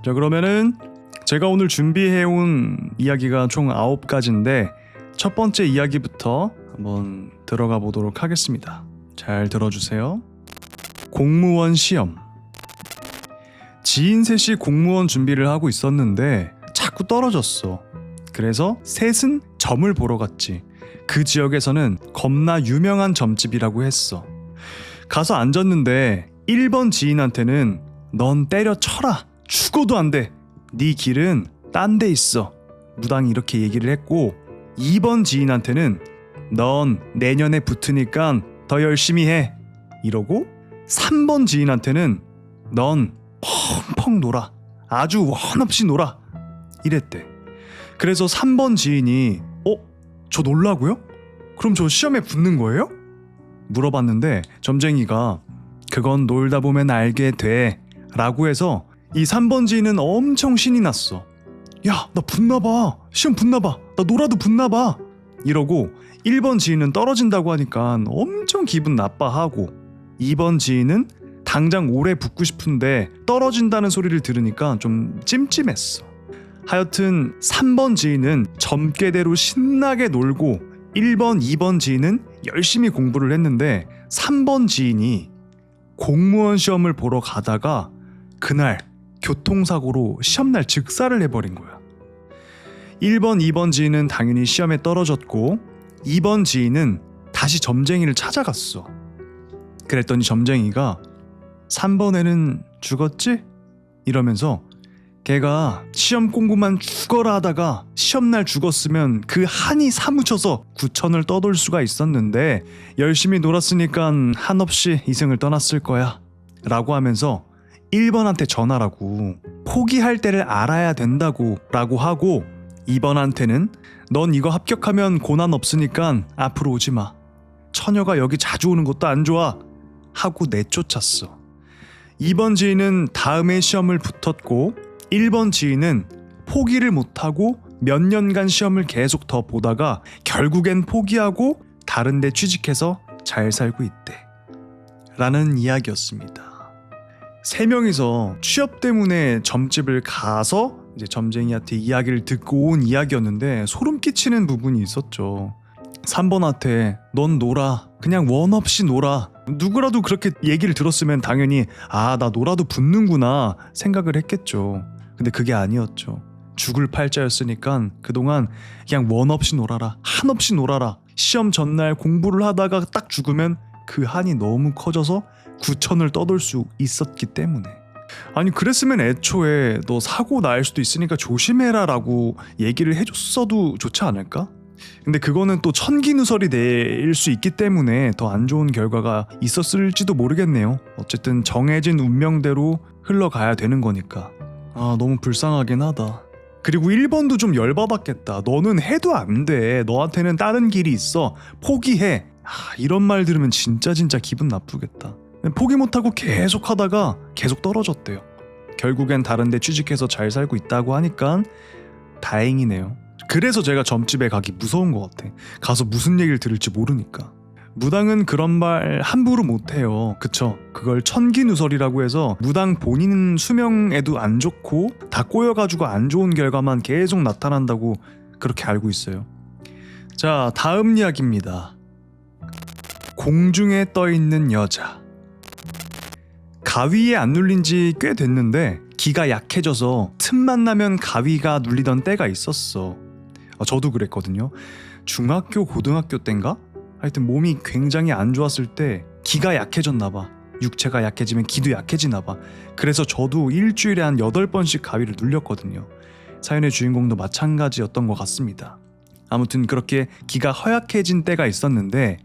자, 그러면은 제가 오늘 준비해온 이야기가 총 9가지인데 첫 번째 이야기부터 한번 들어가 보도록 하겠습니다. 잘 들어주세요. 공무원 시험. 지인 셋이 공무원 준비를 하고 있었는데 자꾸 떨어졌어. 그래서 셋은 점을 보러 갔지. 그 지역에서는 겁나 유명한 점집이라고 했어. 가서 앉았는데 1번 지인한테는 넌 때려쳐라. 죽어도 안 돼. 네 길은 딴 데 있어. 무당이 이렇게 얘기를 했고 2번 지인한테는 넌 내년에 붙으니까 더 열심히 해. 이러고 3번 지인한테는 넌 펑펑 놀아. 아주 원없이 놀아. 이랬대. 그래서 3번 지인이 저 놀라고요? 그럼 저 시험에 붙는 거예요? 물어봤는데 점쟁이가 그건 놀다 보면 알게 돼 라고 해서 이 3번 지인은 엄청 신이 났어. 야, 나 붙나봐. 시험 붙나봐. 나 놀아도 붙나봐. 이러고 1번 지인은 떨어진다고 하니까 엄청 기분 나빠하고 2번 지인은 당장 오래 붙고 싶은데 떨어진다는 소리를 들으니까 좀 찜찜했어. 하여튼 3번 지인은 점괘대로 신나게 놀고 1번, 2번 지인은 열심히 공부를 했는데 3번 지인이 공무원 시험을 보러 가다가 그날 교통사고로 시험날 즉사를 해버린 거야. 1번, 2번 지인은 당연히 시험에 떨어졌고 2번 지인은 다시 점쟁이를 찾아갔어. 그랬더니 점쟁이가 3번에는 죽었지? 이러면서 걔가 시험 공부만 죽어라 하다가 시험날 죽었으면 그 한이 사무쳐서 구천을 떠돌 수가 있었는데 열심히 놀았으니까 한없이 이승을 떠났을 거야 라고 하면서 1번한테 전하라고, 포기할 때를 알아야 된다고 라고 하고 2번한테는 넌 이거 합격하면 고난 없으니까 앞으로 오지 마. 처녀가 여기 자주 오는 것도 안 좋아 하고 내쫓았어. 2번 지인은 다음에 시험을 붙었고 1번 지인은 포기를 못하고 몇 년간 시험을 계속 더 보다가 결국엔 포기하고 다른 데 취직해서 잘 살고 있대 라는 이야기였습니다. 3명이서 취업 때문에 점집을 가서 이제 점쟁이한테 이야기를 듣고 온 이야기였는데 소름 끼치는 부분이 있었죠. 3번한테 넌 놀아. 그냥 원 없이 놀아. 누구라도 그렇게 얘기를 들었으면 당연히 나 놀아도 붙는구나 생각을 했겠죠. 근데 그게 아니었죠. 죽을 팔자였으니까 그동안 그냥 원 없이 놀아라. 한없이 놀아라. 시험 전날 공부를 하다가 딱 죽으면 그 한이 너무 커져서 구천을 떠돌 수 있었기 때문에. 아니 그랬으면 애초에 너 사고 날 수도 있으니까 조심해라 라고 얘기를 해줬어도 좋지 않을까? 근데 그거는 또 천기누설이 될 수 있기 때문에 더 안 좋은 결과가 있었을지도 모르겠네요. 어쨌든 정해진 운명대로 흘러가야 되는 거니까. 너무 불쌍하긴 하다. 그리고 1번도 좀 열받았겠다. 너는 해도 안 돼. 너한테는 다른 길이 있어. 포기해. 이런 말 들으면 진짜 기분 나쁘겠다. 포기 못하고 계속 하다가 계속 떨어졌대요. 결국엔 다른 데 취직해서 잘 살고 있다고 하니까 다행이네요. 그래서 제가 점집에 가기 무서운 것 같아. 가서 무슨 얘기를 들을지 모르니까. 무당은 그런 말 함부로 못해요. 그쵸? 그걸 천기누설이라고 해서 무당 본인 수명에도 안 좋고 다 꼬여가지고 안 좋은 결과만 계속 나타난다고 그렇게 알고 있어요. 자, 다음 이야기입니다. 공중에 떠있는 여자. 가위에 안 눌린 지 꽤 됐는데 기가 약해져서 틈만 나면 가위가 눌리던 때가 있었어. 저도 그랬거든요. 중학교, 고등학교 땐가? 하여튼 몸이 굉장히 안 좋았을 때 기가 약해졌나봐. 육체가 약해지면 기도 약해지나봐. 그래서 저도 일주일에 한 8번씩 가위를 눌렸거든요. 사연의 주인공도 마찬가지였던 것 같습니다. 아무튼 그렇게 기가 허약해진 때가 있었는데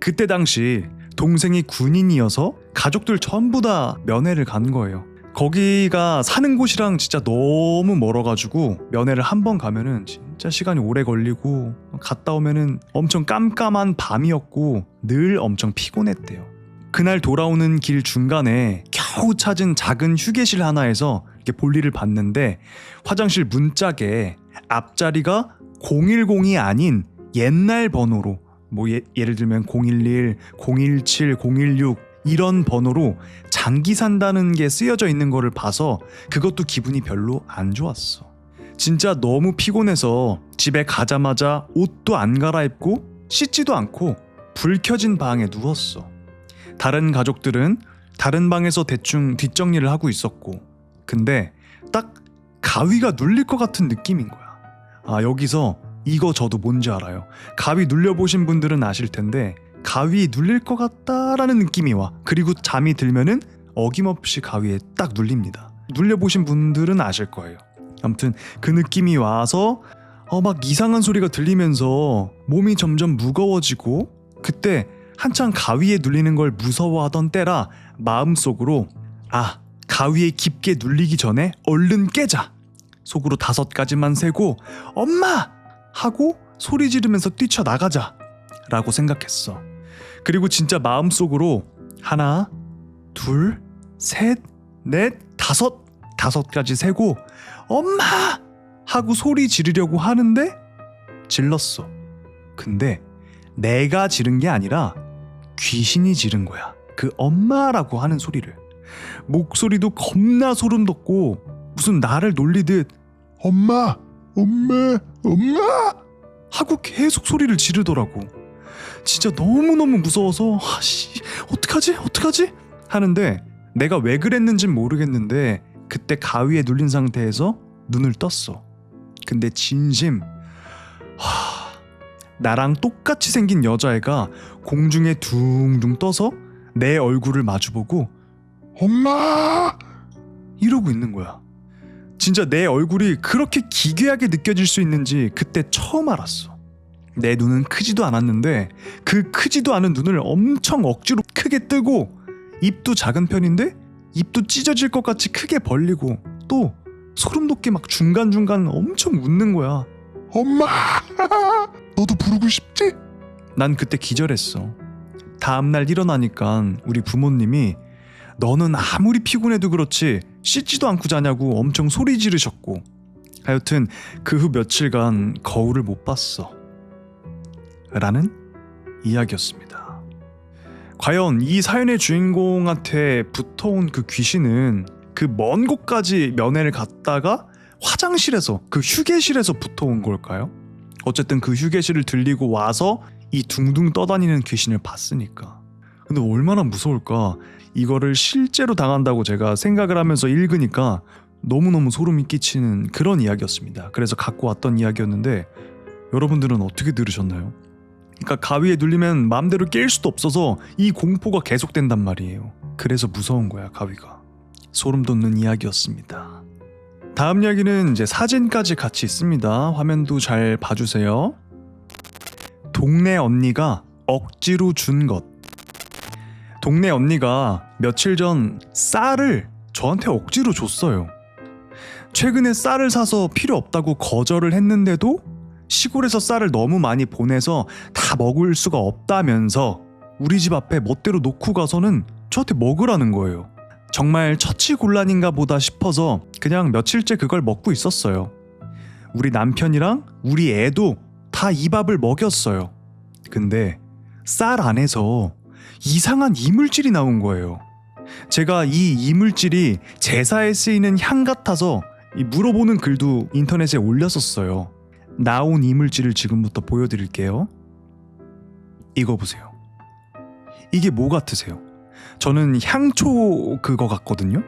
그때 당시 동생이 군인이어서 가족들 전부 다 면회를 간 거예요. 거기가 사는 곳이랑 진짜 너무 멀어가지고 면회를 한 번 가면은 진짜 시간이 오래 걸리고 갔다 오면은 엄청 깜깜한 밤이었고 늘 엄청 피곤했대요. 그날 돌아오는 길 중간에 겨우 찾은 작은 휴게실 하나에서 이렇게 볼일을 봤는데 화장실 문짝에 앞자리가 010이 아닌 옛날 번호로 예를 들면 011, 017, 016 이런 번호로 장기 산다는 게 쓰여져 있는 거를 봐서 그것도 기분이 별로 안 좋았어. 진짜 너무 피곤해서 집에 가자마자 옷도 안 갈아입고 씻지도 않고 불 켜진 방에 누웠어. 다른 가족들은 다른 방에서 대충 뒷정리를 하고 있었고, 근데 딱 가위가 눌릴 것 같은 느낌인 거야. 여기서 이거 저도 뭔지 알아요. 가위 눌려보신 분들은 아실 텐데 가위 눌릴 것 같다라는 느낌이 와. 그리고 잠이 들면은 어김없이 가위에 딱 눌립니다. 눌려보신 분들은 아실 거예요. 아무튼 그 느낌이 와서 막 이상한 소리가 들리면서 몸이 점점 무거워지고, 그때 한창 가위에 눌리는 걸 무서워하던 때라 마음속으로 가위에 깊게 눌리기 전에 얼른 깨자 속으로 5가지만 세고 엄마! 하고 소리 지르면서 뛰쳐나가자 라고 생각했어. 그리고 진짜 마음속으로 1, 2, 3, 4, 5가지 세고 엄마! 하고 소리 지르려고 하는데 질렀어. 근데 내가 지른 게 아니라 귀신이 지른 거야. 그 엄마라고 하는 소리를. 목소리도 겁나 소름 돋고 무슨 나를 놀리듯 엄마! 엄마! 엄마! 하고 계속 소리를 지르더라고. 진짜 너무너무 무서워서 어떡하지? 하는데 내가 왜 그랬는진 모르겠는데 그때 가위에 눌린 상태에서 눈을 떴어. 근데 진심 나랑 똑같이 생긴 여자애가 공중에 둥둥 떠서 내 얼굴을 마주보고 엄마! 이러고 있는 거야. 진짜 내 얼굴이 그렇게 기괴하게 느껴질 수 있는지 그때 처음 알았어. 내 눈은 크지도 않았는데 그 크지도 않은 눈을 엄청 억지로 크게 뜨고, 입도 작은 편인데 입도 찢어질 것 같이 크게 벌리고 또 소름 돋게 막 중간중간 엄청 웃는 거야. 엄마! 너도 부르고 싶지? 난 그때 기절했어. 다음날 일어나니까 우리 부모님이 너는 아무리 피곤해도 그렇지 씻지도 않고 자냐고 엄청 소리 지르셨고, 하여튼 그 후 며칠간 거울을 못 봤어 라는 이야기였습니다. 과연 이 사연의 주인공한테 붙어온 그 귀신은 그 먼 곳까지 면회를 갔다가 화장실에서, 그 휴게실에서 붙어온 걸까요? 어쨌든 그 휴게실을 들리고 와서 이 둥둥 떠다니는 귀신을 봤으니까. 근데 얼마나 무서울까. 이거를 실제로 당한다고 제가 생각을 하면서 읽으니까 너무너무 소름이 끼치는 그런 이야기였습니다. 그래서 갖고 왔던 이야기였는데 여러분들은 어떻게 들으셨나요? 그러니까 가위에 눌리면 마음대로 깰 수도 없어서 이 공포가 계속된단 말이에요. 그래서 무서운 거야, 가위가. 소름 돋는 이야기였습니다. 다음 이야기는 이제 사진까지 같이 있습니다. 화면도 잘 봐주세요. 동네 언니가 억지로 준 것. 동네 언니가 며칠 전 쌀을 저한테 억지로 줬어요. 최근에 쌀을 사서 필요 없다고 거절을 했는데도 시골에서 쌀을 너무 많이 보내서 다 먹을 수가 없다면서 우리 집 앞에 멋대로 놓고 가서는 저한테 먹으라는 거예요. 정말 처치곤란인가 보다 싶어서 그냥 며칠째 그걸 먹고 있었어요. 우리 남편이랑 우리 애도 다 이 밥을 먹였어요. 근데 쌀 안에서 이상한 이물질이 나온 거예요. 제가 이 이물질이 제사에 쓰이는 향 같아서 물어보는 글도 인터넷에 올렸었어요. 나온 이물질을 지금부터 보여드릴게요. 이거 보세요. 이게 뭐 같으세요? 저는 향초 그거 같거든요.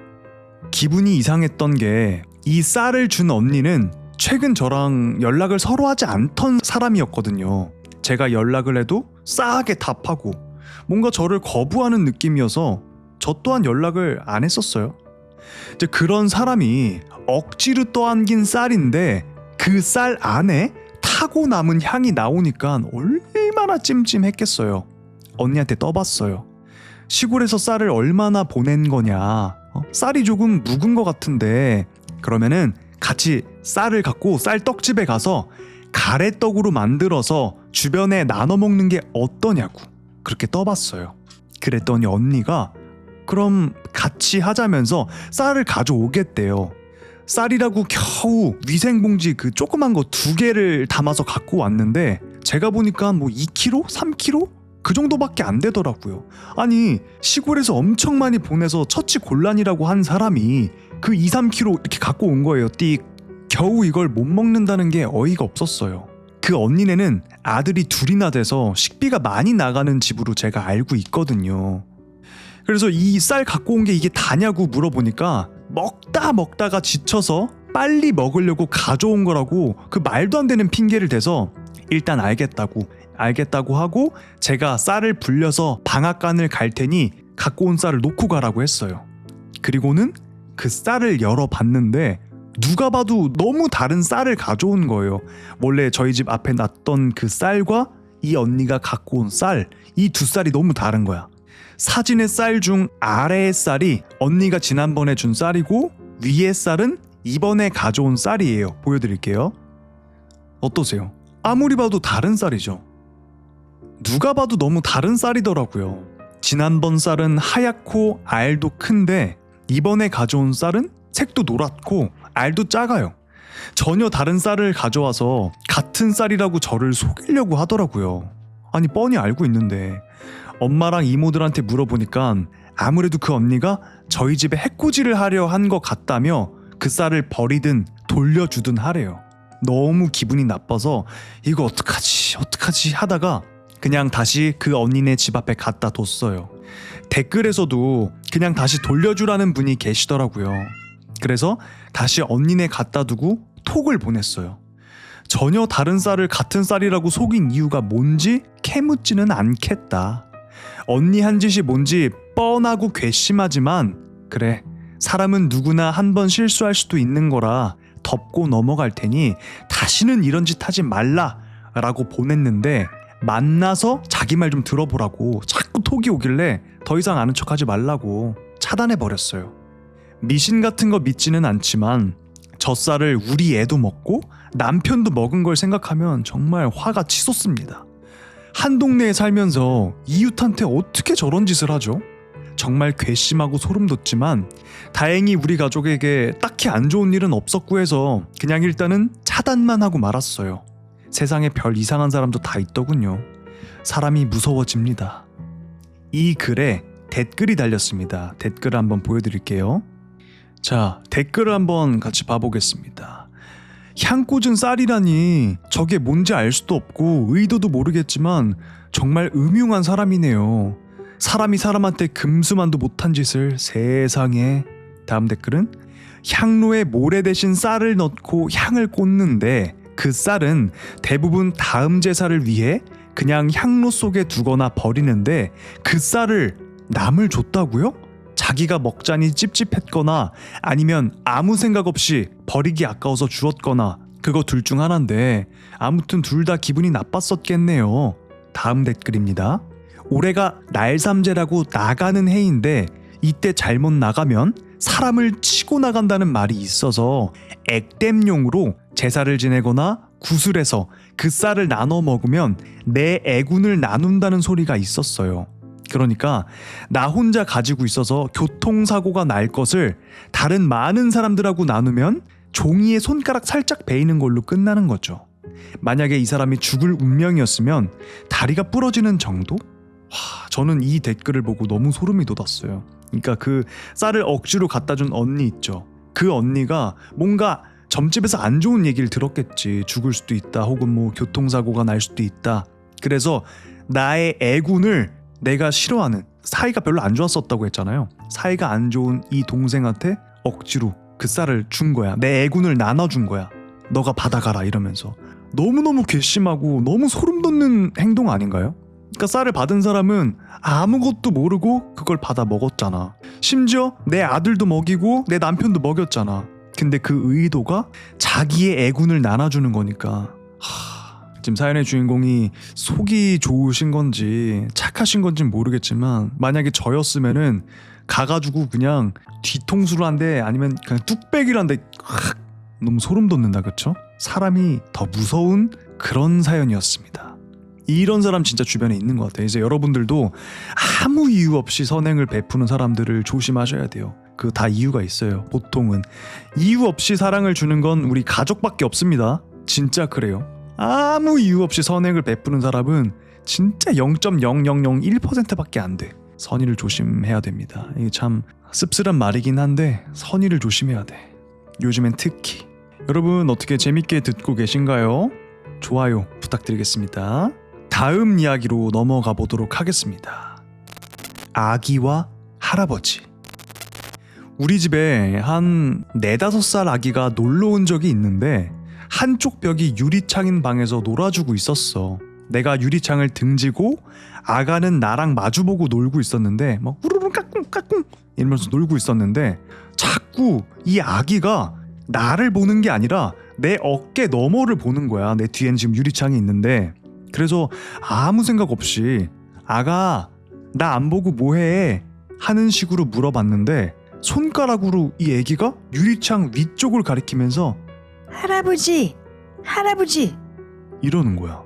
기분이 이상했던 게 이 쌀을 준 언니는 최근 저랑 연락을 서로 하지 않던 사람이었거든요. 제가 연락을 해도 싸하게 답하고 뭔가 저를 거부하는 느낌이어서 저 또한 연락을 안 했었어요. 이제 그런 사람이 억지로 떠안긴 쌀인데 그 쌀 안에 타고 남은 향이 나오니까 얼마나 찜찜했겠어요. 언니한테 떠봤어요. 시골에서 쌀을 얼마나 보낸 거냐. 쌀이 조금 묵은 것 같은데 그러면은 같이 쌀을 갖고 쌀떡집에 가서 가래떡으로 만들어서 주변에 나눠 먹는 게 어떠냐고 그렇게 떠봤어요. 그랬더니 언니가 그럼 같이 하자면서 쌀을 가져오겠대요. 쌀이라고 겨우 위생봉지 그 조그만 거 2개를 담아서 갖고 왔는데 제가 보니까 뭐 2kg? 3kg? 그 정도밖에 안 되더라고요. 아니 시골에서 엄청 많이 보내서 처치곤란이라고 한 사람이 그 2-3kg 이렇게 갖고 온 거예요. 띡. 겨우 이걸 못 먹는다는 게 어이가 없었어요. 그 언니네는 아들이 둘이나 돼서 식비가 많이 나가는 집으로 제가 알고 있거든요. 그래서 이 쌀 갖고 온 게 이게 다냐고 물어보니까 먹다가 지쳐서 빨리 먹으려고 가져온 거라고 그 말도 안 되는 핑계를 대서 일단 알겠다고 하고 제가 쌀을 불려서 방앗간을 갈 테니 갖고 온 쌀을 놓고 가라고 했어요. 그리고는 그 쌀을 열어봤는데 누가 봐도 너무 다른 쌀을 가져온 거예요. 원래 저희 집 앞에 놨던 그 쌀과 이 언니가 갖고 온 쌀, 이 두 쌀이 너무 다른 거야. 사진의 쌀 중 아래의 쌀이 언니가 지난번에 준 쌀이고 위의 쌀은 이번에 가져온 쌀이에요. 보여드릴게요. 어떠세요? 아무리 봐도 다른 쌀이죠. 누가 봐도 너무 다른 쌀이더라고요. 지난번 쌀은 하얗고 알도 큰데 이번에 가져온 쌀은 색도 노랗고 알도 작아요. 전혀 다른 쌀을 가져와서 같은 쌀이라고 저를 속이려고 하더라고요. 아니 뻔히 알고 있는데. 엄마랑 이모들한테 물어보니까 아무래도 그 언니가 저희 집에 해코지를 하려 한 것 같다며 그 쌀을 버리든 돌려주든 하래요. 너무 기분이 나빠서 이거 어떡하지 하다가 그냥 다시 그 언니네 집 앞에 갖다 뒀어요. 댓글에서도 그냥 다시 돌려주라는 분이 계시더라고요. 그래서 다시 언니네 갖다 두고 톡을 보냈어요. 전혀 다른 쌀을 같은 쌀이라고 속인 이유가 뭔지 캐묻지는 않겠다. 언니 한 짓이 뭔지 뻔하고 괘씸하지만 그래, 사람은 누구나 한 번 실수할 수도 있는 거라 덮고 넘어갈 테니 다시는 이런 짓 하지 말라 라고 보냈는데 만나서 자기 말 좀 들어보라고 자꾸 톡이 오길래 더 이상 아는 척하지 말라고 차단해버렸어요. 미신 같은 거 믿지는 않지만 젖쌀을 우리 애도 먹고 남편도 먹은 걸 생각하면 정말 화가 치솟습니다. 한 동네에 살면서 이웃한테 어떻게 저런 짓을 하죠? 정말 괘씸하고 소름 돋지만 다행히 우리 가족에게 딱히 안 좋은 일은 없었고 해서 그냥 일단은 차단만 하고 말았어요. 세상에 별 이상한 사람도 다 있더군요. 사람이 무서워집니다. 이 글에 댓글이 달렸습니다. 댓글을 한번 보여드릴게요. 자, 댓글을 한번 같이 봐보겠습니다. 향 꽂은 쌀이라니 저게 뭔지 알 수도 없고 의도도 모르겠지만 정말 음흉한 사람이네요. 사람이 사람한테 금수만도 못한 짓을 세상에. 다음 댓글은 향로에 모래 대신 쌀을 넣고 향을 꽂는데 그 쌀은 대부분 다음 제사를 위해 그냥 향로 속에 두거나 버리는데 그 쌀을 남을 줬다고요? 자기가 먹자니 찝찝했거나 아니면 아무 생각 없이 버리기 아까워서 주었거나 그거 둘 중 하나인데 아무튼 둘 다 기분이 나빴었겠네요. 다음 댓글입니다. 올해가 날삼제라고 나가는 해인데 이때 잘못 나가면 사람을 치고 나간다는 말이 있어서 액땜용으로 제사를 지내거나 구슬해서 그 쌀을 나눠 먹으면 내 애군을 나눈다는 소리가 있었어요. 그러니까 나 혼자 가지고 있어서 교통사고가 날 것을 다른 많은 사람들하고 나누면 종이에 손가락 살짝 베이는 걸로 끝나는 거죠. 만약에 이 사람이 죽을 운명이었으면 다리가 부러지는 정도? 저는 이 댓글을 보고 너무 소름이 돋았어요. 그러니까 그 쌀을 억지로 갖다 준 언니 있죠. 그 언니가 뭔가 점집에서 안 좋은 얘기를 들었겠지. 죽을 수도 있다 혹은 뭐 교통사고가 날 수도 있다. 그래서 나의 애군을 내가 싫어하는, 사이가 별로 안 좋았었다고 했잖아요. 사이가 안 좋은 이 동생한테 억지로 그 쌀을 준 거야. 내 애군을 나눠준 거야. 너가 받아가라 이러면서. 너무너무 괘씸하고 너무 소름 돋는 행동 아닌가요? 그러니까 쌀을 받은 사람은 아무것도 모르고 그걸 받아 먹었잖아. 심지어 내 아들도 먹이고 내 남편도 먹였잖아. 근데 그 의도가 자기의 애군을 나눠주는 거니까. 지금 사연의 주인공이 속이 좋으신 건지 착하신 건지 모르겠지만 만약에 저였으면은 가가지고 그냥 뒤통수를 한대 아니면 그냥 뚝배기를 한대. 너무 소름 돋는다, 그쵸? 사람이 더 무서운 그런 사연이었습니다. 이런 사람 진짜 주변에 있는 것 같아요. 이제 여러분들도 아무 이유 없이 선행을 베푸는 사람들을 조심하셔야 돼요. 그 다 이유가 있어요. 보통은 이유 없이 사랑을 주는 건 우리 가족밖에 없습니다. 진짜 그래요. 아무 이유 없이 선행을 베푸는 사람은 진짜 0.0001%밖에 안 돼. 선의를 조심해야 됩니다. 이게 참 씁쓸한 말이긴 한데 선의를 조심해야 돼. 요즘엔 특히. 여러분 어떻게 재밌게 듣고 계신가요? 좋아요 부탁드리겠습니다. 다음 이야기로 넘어가 보도록 하겠습니다. 아기와 할아버지. 우리 집에 한 4-5살 아기가 놀러 온 적이 있는데 한쪽 벽이 유리창인 방에서 놀아주고 있었어. 내가 유리창을 등지고 아가는 나랑 마주보고 놀고 있었는데 막 우르르 까꿍 까꿍 이러면서 놀고 있었는데 자꾸 이 아기가 나를 보는 게 아니라 내 어깨 너머를 보는 거야. 내 뒤에는 지금 유리창이 있는데. 그래서 아무 생각 없이 아가 나 안 보고 뭐해 하는 식으로 물어봤는데 손가락으로 이 애기가 유리창 위쪽을 가리키면서 할아버지, 할아버지. 이러는 거야.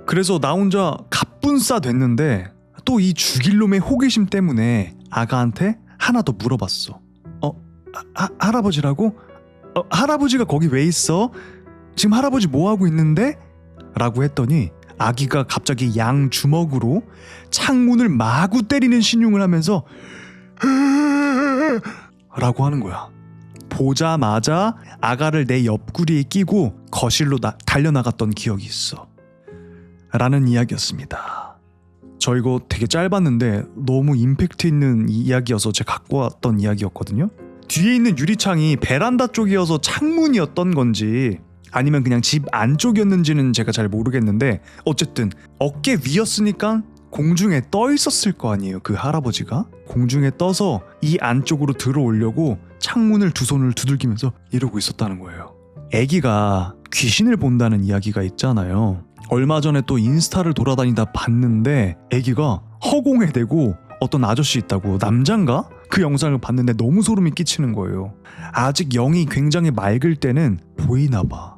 그래서 나 혼자 갑분싸 됐는데 또 이 죽일 놈의 호기심 때문에 아가한테 하나 더 물어봤어. 할아버지라고? 할아버지가 거기 왜 있어? 지금 할아버지 뭐 하고 있는데? 라고 했더니 아기가 갑자기 양 주먹으로 창문을 마구 때리는 신용을 하면서 라고 하는 거야. 보자마자 아가를 내 옆구리에 끼고 거실로 달려나갔던 기억이 있어. 라는 이야기였습니다. 저 이거 되게 짧았는데 너무 임팩트 있는 이야기여서 제가 갖고 왔던 이야기였거든요. 뒤에 있는 유리창이 베란다 쪽이어서 창문이었던 건지 아니면 그냥 집 안쪽이었는지는 제가 잘 모르겠는데 어쨌든 어깨 위였으니까 공중에 떠 있었을 거 아니에요. 그 할아버지가 공중에 떠서 이 안쪽으로 들어오려고 창문을 두 손을 두들기면서 이러고 있었다는 거예요. 애기가 귀신을 본다는 이야기가 있잖아요. 얼마 전에 또 인스타를 돌아다니다 봤는데 애기가 허공에 대고 어떤 아저씨 있다고 남잔가? 그 영상을 봤는데 너무 소름이 끼치는 거예요. 아직 영이 굉장히 맑을 때는 보이나 봐.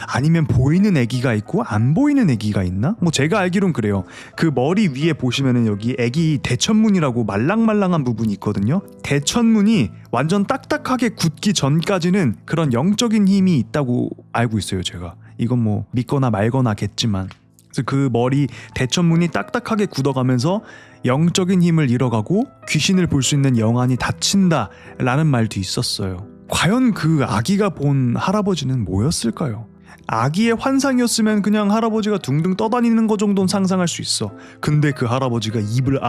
아니면 보이는 애기가 있고 안 보이는 애기가 있나? 뭐 제가 알기론 그래요. 그 머리 위에 보시면은 여기 애기 대천문이라고 말랑말랑한 부분이 있거든요. 대천문이 완전 딱딱하게 굳기 전까지는 그런 영적인 힘이 있다고 알고 있어요. 제가 이건 뭐 믿거나 말거나겠지만 그래서 그 머리 대천문이 딱딱하게 굳어가면서 영적인 힘을 잃어가고 귀신을 볼 수 있는 영안이 닫힌다라는 말도 있었어요. 과연 그 아기가 본 할아버지는 뭐였을까요? 아기의 환상이었으면 그냥 할아버지가 둥둥 떠다니는 거 정도는 상상할 수 있어. 근데 그 할아버지가 입을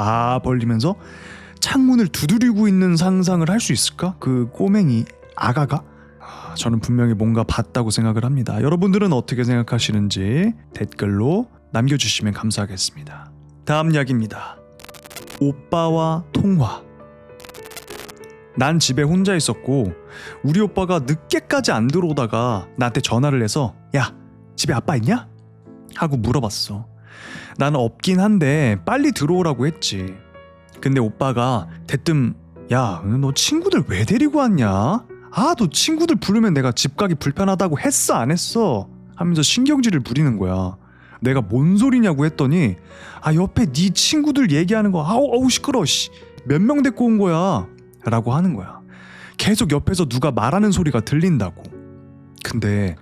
벌리면서 창문을 두드리고 있는 상상을 할 수 있을까? 그 꼬맹이 아가가? 저는 분명히 뭔가 봤다고 생각을 합니다. 여러분들은 어떻게 생각하시는지 댓글로 남겨주시면 감사하겠습니다. 다음 이야기입니다. 오빠와 통화. 난 집에 혼자 있었고 우리 오빠가 늦게까지 안 들어오다가 나한테 전화를 해서 야 집에 아빠 있냐? 하고 물어봤어. 나는 없긴 한데 빨리 들어오라고 했지. 근데 오빠가 대뜸 야 너 친구들 왜 데리고 왔냐? 너 친구들 부르면 내가 집 가기 불편하다고 했어 안 했어? 하면서 신경질을 부리는 거야. 내가 뭔 소리냐고 했더니 옆에 네 친구들 얘기하는 거 아우 시끄러워 몇 명 데리고 온 거야 라고 하는 거야. 계속 옆에서 누가 말하는 소리가 들린다고. 근데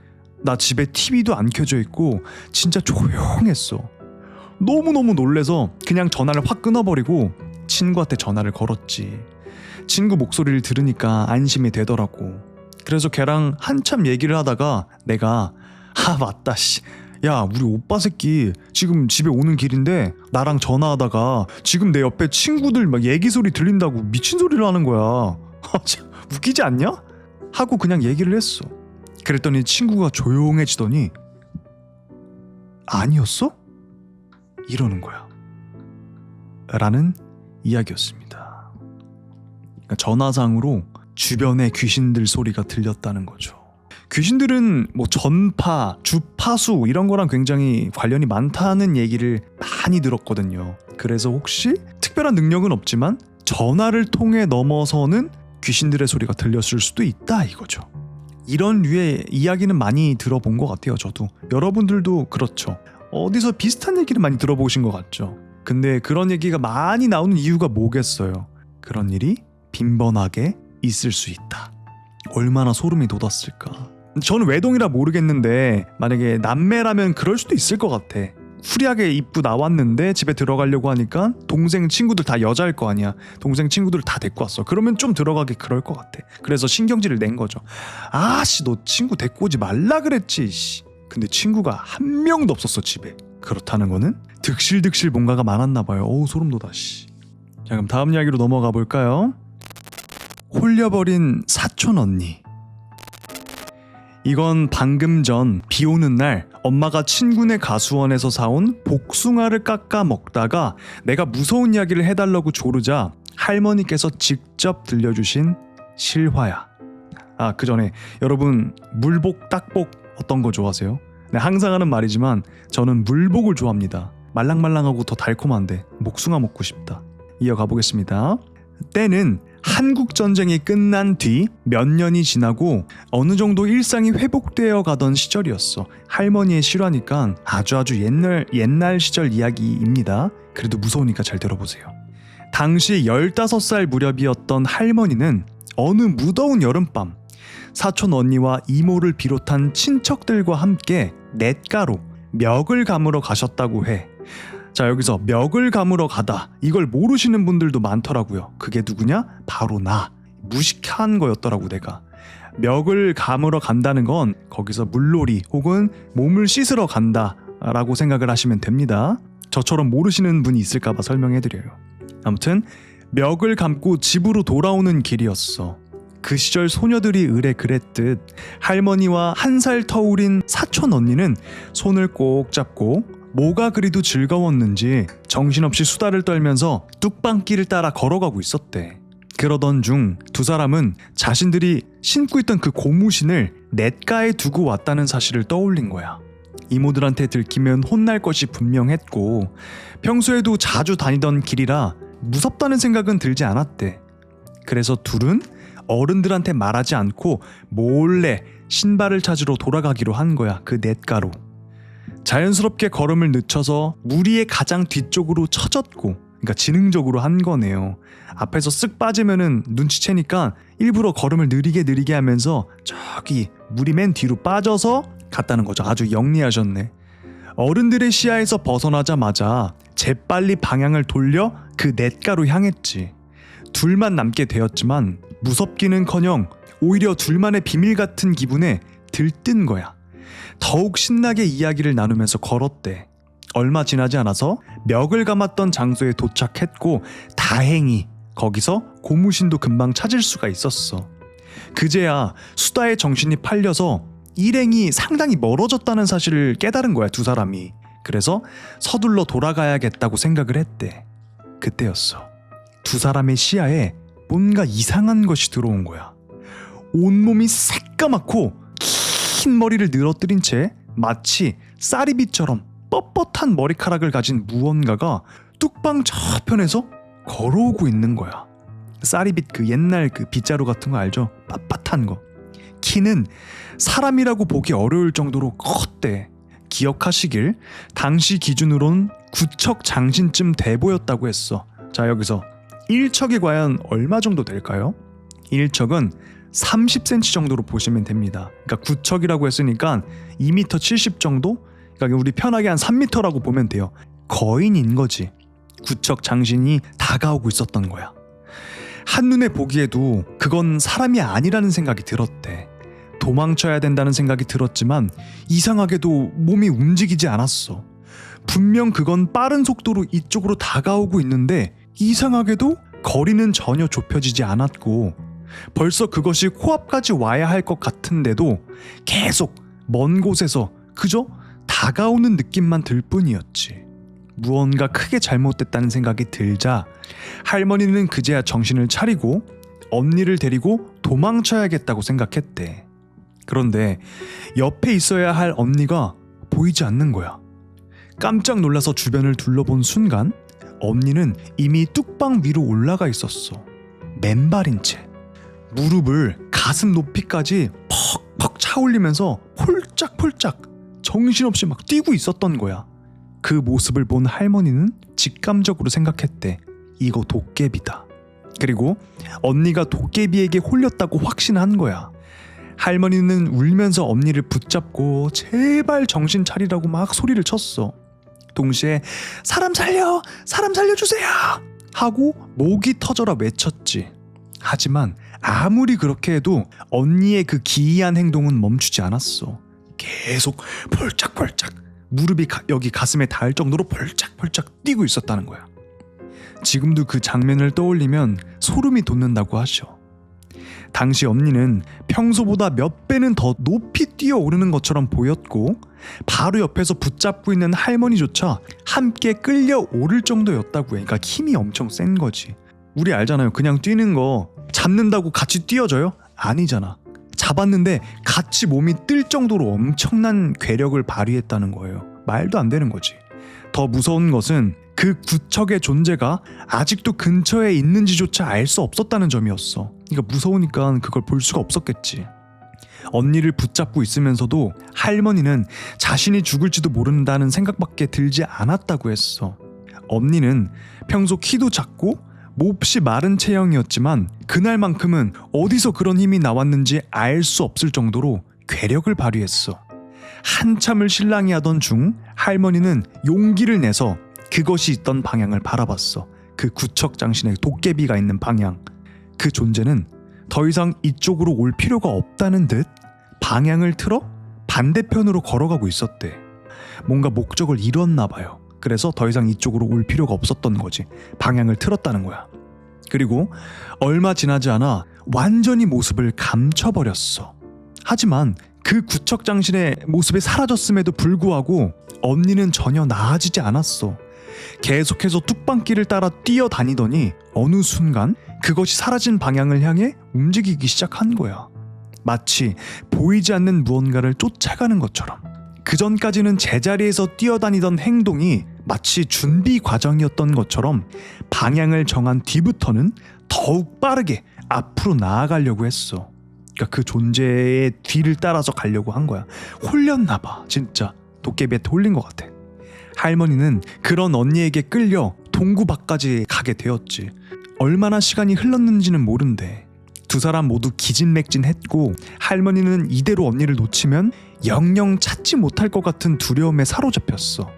나 집에 TV도 안 켜져 있고 진짜 조용했어. 너무너무 놀래서 그냥 전화를 확 끊어버리고 친구한테 전화를 걸었지. 친구 목소리를 들으니까 안심이 되더라고. 그래서 걔랑 한참 얘기를 하다가 내가 맞다 야 우리 오빠 새끼 지금 집에 오는 길인데 나랑 전화하다가 지금 내 옆에 친구들 막 얘기 소리 들린다고 미친 소리를 하는 거야. 웃기지 않냐? 하고 그냥 얘기를 했어. 그랬더니 친구가 조용해지더니 아니었어? 이러는 거야. 라는 이야기였습니다. 그러니까 전화상으로 주변에 귀신들 소리가 들렸다는 거죠. 귀신들은 뭐 전파, 주파수 이런 거랑 굉장히 관련이 많다는 얘기를 많이 들었거든요. 그래서 혹시 특별한 능력은 없지만 전화를 통해 넘어서는 귀신들의 소리가 들렸을 수도 있다 이거죠. 이런 류의 이야기는 많이 들어본 것 같아요. 저도. 여러분들도 그렇죠. 어디서 비슷한 얘기를 많이 들어보신 것 같죠. 근데 그런 얘기가 많이 나오는 이유가 뭐겠어요. 그런 일이 빈번하게 있을 수 있다. 얼마나 소름이 돋았을까. 저는 외동이라 모르겠는데 만약에 남매라면 그럴 수도 있을 것 같아. 후리하게 입고 나왔는데 집에 들어가려고 하니까 동생 친구들 다 여자일 거 아니야. 동생 친구들을 다 데리고 왔어. 그러면 좀 들어가기 그럴 것 같아. 그래서 신경질을 낸 거죠. 아씨 너 친구 데리고 오지 말라 그랬지. 씨. 근데 친구가 한 명도 없었어 집에. 그렇다는 거는 득실득실 뭔가가 많았나 봐요. 어우 소름 돋아. 씨. 자 그럼 다음 이야기로 넘어가 볼까요? 홀려버린 사촌 언니. 이건 방금 전 비 오는 날 엄마가 친구네 가수원에서 사온 복숭아를 깎아 먹다가 내가 무서운 이야기를 해달라고 조르자 할머니께서 직접 들려주신 실화야. 아, 그 전에 여러분 물복, 딱복 어떤 거 좋아하세요? 네, 항상 하는 말이지만 저는 물복을 좋아합니다. 말랑말랑하고 더 달콤한데 복숭아 먹고 싶다. 이어가 보겠습니다. 때는 한국전쟁이 끝난 뒤 몇 년이 지나고 어느 정도 일상이 회복되어 가던 시절이었어. 할머니의 실화니까 아주 옛날 시절 이야기입니다. 그래도 무서우니까 잘 들어보세요. 당시 15살 무렵이었던 할머니는 어느 무더운 여름밤 사촌 언니와 이모를 비롯한 친척들과 함께 냇가로 멱을 감으러 가셨다고 해. 자 여기서 멱을 감으러 가다 이걸 모르시는 분들도 많더라고요. 그게 누구냐? 바로 나. 무식한 거였더라고 내가. 멱을 감으러 간다는 건 거기서 물놀이 혹은 몸을 씻으러 간다 라고 생각을 하시면 됩니다. 저처럼 모르시는 분이 있을까봐 설명해드려요. 아무튼 멱을 감고 집으로 돌아오는 길이었어. 그 시절 소녀들이 의뢰 그랬듯 할머니와 한 살 터울인 사촌 언니는 손을 꼭 잡고 뭐가 그리도 즐거웠는지 정신없이 수다를 떨면서 뚝방길을 따라 걸어가고 있었대. 그러던 중 두 사람은 자신들이 신고 있던 그 고무신을 냇가에 두고 왔다는 사실을 떠올린 거야. 이모들한테 들키면 혼날 것이 분명했고 평소에도 자주 다니던 길이라 무섭다는 생각은 들지 않았대. 그래서 둘은 어른들한테 말하지 않고 몰래 신발을 찾으러 돌아가기로 한 거야. 그 냇가로. 자연스럽게 걸음을 늦춰서 무리의 가장 뒤쪽으로 처졌고, 그러니까 지능적으로 한 거네요. 앞에서 쓱 빠지면은 눈치채니까 일부러 걸음을 느리게 하면서 저기 무리 맨 뒤로 빠져서 갔다는 거죠. 아주 영리하셨네. 어른들의 시야에서 벗어나자마자 재빨리 방향을 돌려 그 냇가로 향했지. 둘만 남게 되었지만 무섭기는커녕 오히려 둘만의 비밀 같은 기분에 들뜬 거야. 더욱 신나게 이야기를 나누면서 걸었대. 얼마 지나지 않아서 멱을 감았던 장소에 도착했고 다행히 거기서 고무신도 금방 찾을 수가 있었어. 그제야 수다의 정신이 팔려서 일행이 상당히 멀어졌다는 사실을 깨달은 거야, 두 사람이. 그래서 서둘러 돌아가야겠다고 생각을 했대. 그때였어. 두 사람의 시야에 뭔가 이상한 것이 들어온 거야. 온몸이 새까맣고 긴 머리를 늘어뜨린 채 마치 쌀이비처럼 뻣뻣한 머리카락을 가진 무언가가 뚝방 저편에서 걸어오고 있는 거야. 쌀이빗 그 옛날 그 빗자루 같은 거 알죠? 빳빳한 거. 키는 사람이라고 보기 어려울 정도로 컸대. 기억하시길 당시 기준으론 9척 장신쯤 돼 보였다고 했어. 자 여기서 1척이 과연 얼마 정도 될까요? 1척은 30cm 정도로 보시면 됩니다. 그러니까 9척이라고 했으니까 2m 70 정도? 그러니까 우리 편하게 한 3m라고 보면 돼요. 거인인 거지. 9척 장신이 다가오고 있었던 거야. 한눈에 보기에도 그건 사람이 아니라는 생각이 들었대. 도망쳐야 된다는 생각이 들었지만 이상하게도 몸이 움직이지 않았어. 분명 그건 빠른 속도로 이쪽으로 다가오고 있는데 이상하게도 거리는 전혀 좁혀지지 않았고 벌써 그것이 코앞까지 와야 할 것 같은데도 계속 먼 곳에서 그저 다가오는 느낌만 들 뿐이었지. 무언가 크게 잘못됐다는 생각이 들자 할머니는 그제야 정신을 차리고 언니를 데리고 도망쳐야겠다고 생각했대. 그런데 옆에 있어야 할 언니가 보이지 않는 거야. 깜짝 놀라서 주변을 둘러본 순간 언니는 이미 뚝방 위로 올라가 있었어. 맨발인 채 무릎을 가슴 높이까지 퍽퍽 차올리면서 폴짝폴짝 정신없이 막 뛰고 있었던 거야. 그 모습을 본 할머니는 직감적으로 생각했대. 이거 도깨비다. 그리고 언니가 도깨비에게 홀렸다고 확신한 거야. 할머니는 울면서 언니를 붙잡고 제발 정신 차리라고 막 소리를 쳤어. 동시에 사람 살려! 사람 살려주세요! 하고 목이 터져라 외쳤지. 하지만 아무리 그렇게 해도 언니의 그 기이한 행동은 멈추지 않았어. 계속 펄짝펄짝 무릎이 여기 가슴에 닿을 정도로 펄짝펄짝 뛰고 있었다는 거야. 지금도 그 장면을 떠올리면 소름이 돋는다고 하셔. 당시 언니는 평소보다 몇 배는 더 높이 뛰어오르는 것처럼 보였고 바로 옆에서 붙잡고 있는 할머니조차 함께 끌려오를 정도였다고 해. 그러니까 힘이 엄청 센 거지. 우리 알잖아요. 그냥 뛰는 거 잡는다고 같이 뛰어져요? 아니잖아. 잡았는데 같이 몸이 뜰 정도로 엄청난 괴력을 발휘했다는 거예요. 말도 안 되는 거지. 더 무서운 것은 그 구척의 존재가 아직도 근처에 있는지조차 알 수 없었다는 점이었어. 그러니까 무서우니까 그걸 볼 수가 없었겠지. 언니를 붙잡고 있으면서도 할머니는 자신이 죽을지도 모른다는 생각밖에 들지 않았다고 했어. 언니는 평소 키도 작고 몹시 마른 체형이었지만 그날만큼은 어디서 그런 힘이 나왔는지 알 수 없을 정도로 괴력을 발휘했어. 한참을 실랑이 하던 중 할머니는 용기를 내서 그것이 있던 방향을 바라봤어. 그 구척 장신의 도깨비가 있는 방향. 그 존재는 더 이상 이쪽으로 올 필요가 없다는 듯 방향을 틀어 반대편으로 걸어가고 있었대. 뭔가 목적을 이뤘나 봐요. 그래서 더 이상 이쪽으로 올 필요가 없었던 거지. 방향을 틀었다는 거야. 그리고 얼마 지나지 않아 완전히 모습을 감춰버렸어. 하지만 그 구척 장신의 모습이 사라졌음에도 불구하고 언니는 전혀 나아지지 않았어. 계속해서 뚝방길을 따라 뛰어다니더니 어느 순간 그것이 사라진 방향을 향해 움직이기 시작한 거야. 마치 보이지 않는 무언가를 쫓아가는 것처럼. 그전까지는 제자리에서 뛰어다니던 행동이 마치 준비 과정이었던 것처럼 방향을 정한 뒤부터는 더욱 빠르게 앞으로 나아가려고 했어. 그러니까 그 존재의 뒤를 따라서 가려고 한 거야. 홀렸나 봐. 진짜 도깨비한테 홀린 것 같아. 할머니는 그런 언니에게 끌려 동구 밖까지 가게 되었지. 얼마나 시간이 흘렀는지는 모른대. 두 사람 모두 기진맥진했고 할머니는 이대로 언니를 놓치면 영영 찾지 못할 것 같은 두려움에 사로잡혔어.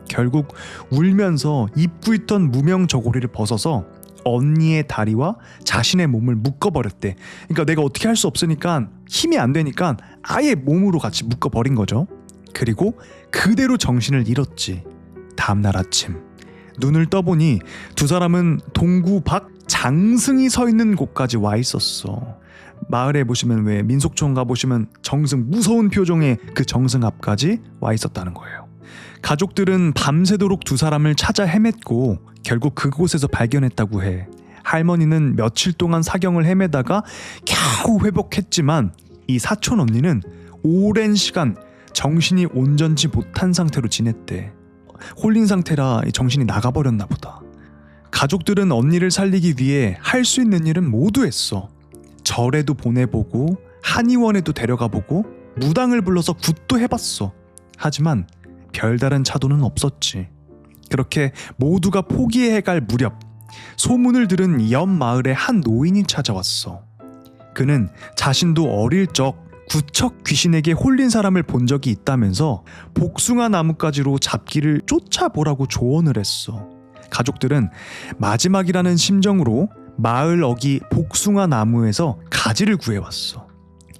결국 울면서 입고 있던 무명 저고리를 벗어서 언니의 다리와 자신의 몸을 묶어버렸대. 그러니까 내가 어떻게 할 수 없으니까 힘이 안 되니까 아예 몸으로 같이 묶어버린 거죠. 그리고 그대로 정신을 잃었지. 다음날 아침 눈을 떠보니 두 사람은 동구 밖 장승이 서 있는 곳까지 와 있었어. 마을에 보시면 왜 민속촌 가보시면 정승 무서운 표정의 그 정승 앞까지 와 있었다는 거예요. 가족들은 밤새도록 두 사람을 찾아 헤맸고 결국 그곳에서 발견했다고 해. 할머니는 며칠 동안 사경을 헤매다가 겨우 회복했지만 이 사촌 언니는 오랜 시간 정신이 온전치 못한 상태로 지냈대. 홀린 상태라 정신이 나가버렸나 보다. 가족들은 언니를 살리기 위해 할 수 있는 일은 모두 했어. 절에도 보내보고 한의원에도 데려가보고 무당을 불러서 굿도 해봤어. 하지만 별다른 차도는 없었지. 그렇게 모두가 포기해갈 무렵 소문을 들은 옆 마을의 한 노인이 찾아왔어. 그는 자신도 어릴 적 구척 귀신에게 홀린 사람을 본 적이 있다면서 복숭아 나뭇가지로 잡기를 쫓아보라고 조언을 했어. 가족들은 마지막이라는 심정으로 마을 어기 복숭아 나무에서 가지를 구해왔어.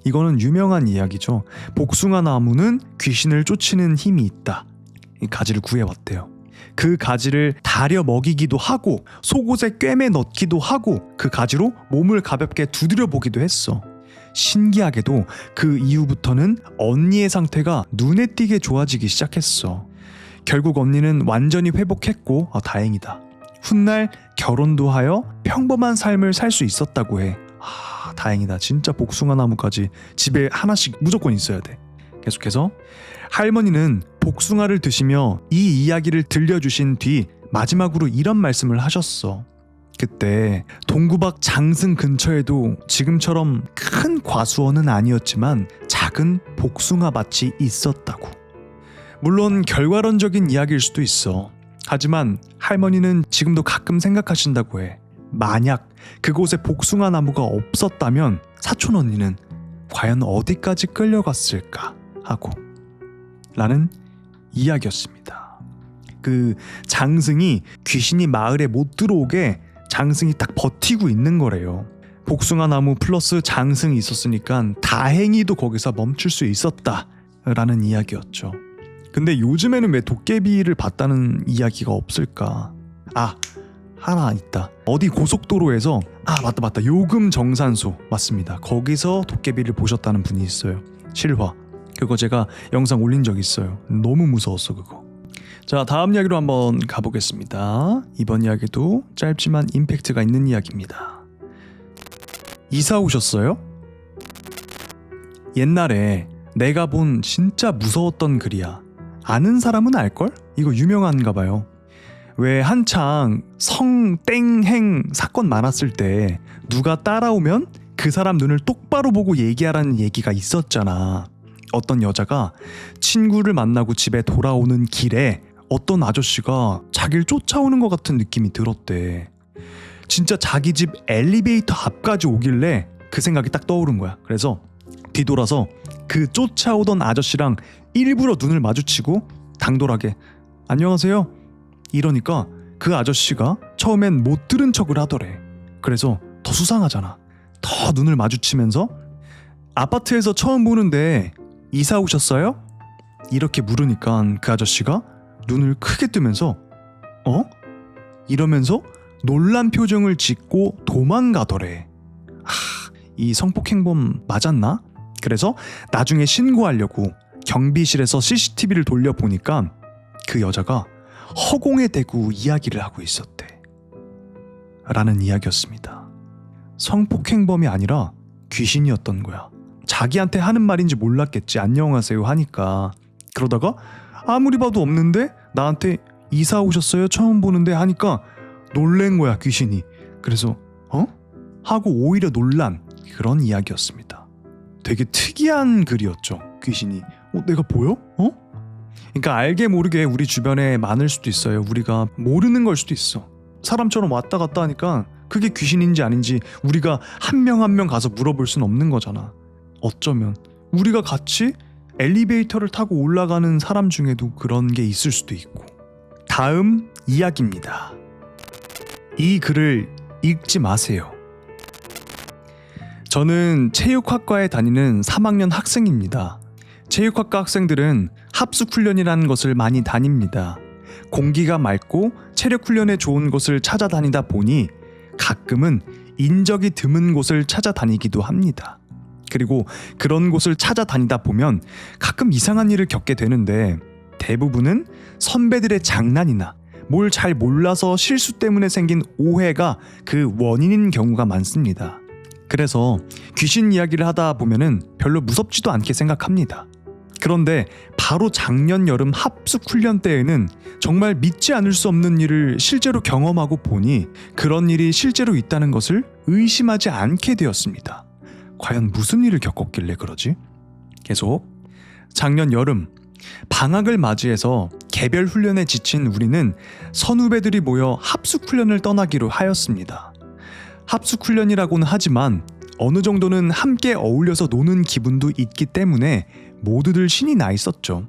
이거는 유명한 이야기죠. 복숭아 나무는 귀신을 쫓는 힘이 있다. 이 가지를 구해왔대요. 그 가지를 다려 먹이기도 하고 속옷에 꿰매 넣기도 하고 그 가지로 몸을 가볍게 두드려 보기도 했어. 신기하게도 그 이후부터는 언니의 상태가 눈에 띄게 좋아지기 시작했어. 결국 언니는 완전히 회복했고 다행이다. 훗날 결혼도 하여 평범한 삶을 살 수 있었다고 해. 다행이다. 진짜 복숭아 나무까지 집에 하나씩 무조건 있어야 돼. 계속해서 할머니는 복숭아를 드시며 이 이야기를 들려주신 뒤 마지막으로 이런 말씀을 하셨어. 그때 동구박 장승 근처에도 지금처럼 큰 과수원은 아니었지만 작은 복숭아 밭이 있었다고. 물론 결과론적인 이야기일 수도 있어. 하지만 할머니는 지금도 가끔 생각하신다고 해. 만약 그곳에 복숭아 나무가 없었다면 사촌 언니는 과연 어디까지 끌려갔을까 하고 라는 이야기였습니다. 그 장승이 귀신이 마을에 못 들어오게 장승이 딱 버티고 있는 거래요. 복숭아 나무 플러스 장승이 있었으니까 다행히도 거기서 멈출 수 있었다라는 이야기였죠. 근데 요즘에는 왜 도깨비를 봤다는 이야기가 없을까? 아, 하나 있다. 어디 고속도로에서 맞다 요금 정산소 맞습니다. 거기서 도깨비를 보셨다는 분이 있어요. 실화. 그거 제가 영상 올린 적 있어요. 너무 무서웠어 그거. 자, 다음 이야기로 한번 가보겠습니다. 이번 이야기도 짧지만 임팩트가 있는 이야기입니다. 이사 오셨어요? 옛날에 내가 본 진짜 무서웠던 글이야. 아는 사람은 알걸? 이거 유명한가 봐요. 왜 한창 성땡행 사건 많았을 때 누가 따라오면 그 사람 눈을 똑바로 보고 얘기하라는 얘기가 있었잖아. 어떤 여자가 친구를 만나고 집에 돌아오는 길에 어떤 아저씨가 자기를 쫓아오는 것 같은 느낌이 들었대. 진짜 자기 집 엘리베이터 앞까지 오길래 그 생각이 딱 떠오른 거야. 그래서 뒤돌아서 그 쫓아오던 아저씨랑 일부러 눈을 마주치고 당돌하게 안녕하세요 이러니까 그 아저씨가 처음엔 못 들은 척을 하더래. 그래서 더 수상하잖아. 더 눈을 마주치면서 아파트에서 처음 보는데 이사 오셨어요? 이렇게 물으니까 그 아저씨가 눈을 크게 뜨면서 이러면서 놀란 표정을 짓고 도망가더래. 이 성폭행범 맞았나? 그래서 나중에 신고하려고 경비실에서 CCTV를 돌려보니까 그 여자가 허공에 대고 이야기를 하고 있었대. 라는 이야기였습니다. 성폭행범이 아니라 귀신이었던 거야. 자기한테 하는 말인지 몰랐겠지. 안녕하세요 하니까. 그러다가 아무리 봐도 없는데 나한테 이사 오셨어요? 처음 보는데 하니까 놀란 거야 귀신이. 그래서 하고 오히려 놀란 그런 이야기였습니다. 되게 특이한 글이었죠. 귀신이 내가 보여? 그러니까 알게 모르게 우리 주변에 많을 수도 있어요. 우리가 모르는 걸 수도 있어. 사람처럼 왔다 갔다 하니까 그게 귀신인지 아닌지 우리가 한 명 한 명 가서 물어볼 순 없는 거잖아. 어쩌면 우리가 같이 엘리베이터를 타고 올라가는 사람 중에도 그런 게 있을 수도 있고. 다음 이야기입니다. 이 글을 읽지 마세요. 저는 체육학과에 다니는 3학년 학생입니다. 체육학과 학생들은 합숙훈련이라는 것을 많이 다닙니다. 공기가 맑고 체력훈련에 좋은 곳을 찾아다니다 보니 가끔은 인적이 드문 곳을 찾아다니기도 합니다. 그리고 그런 곳을 찾아다니다 보면 가끔 이상한 일을 겪게 되는데 대부분은 선배들의 장난이나 뭘 잘 몰라서 실수 때문에 생긴 오해가 그 원인인 경우가 많습니다. 그래서 귀신 이야기를 하다 보면은 별로 무섭지도 않게 생각합니다. 그런데 바로 작년 여름 합숙 훈련 때에는 정말 믿지 않을 수 없는 일을 실제로 경험하고 보니 그런 일이 실제로 있다는 것을 의심하지 않게 되었습니다. 과연 무슨 일을 겪었길래 그러지? 계속. 작년 여름 방학을 맞이해서 개별 훈련에 지친 우리는 선후배들이 모여 합숙 훈련을 떠나기로 하였습니다. 합숙 훈련이라고는 하지만 어느 정도는 함께 어울려서 노는 기분도 있기 때문에 모두들 신이 나 있었죠.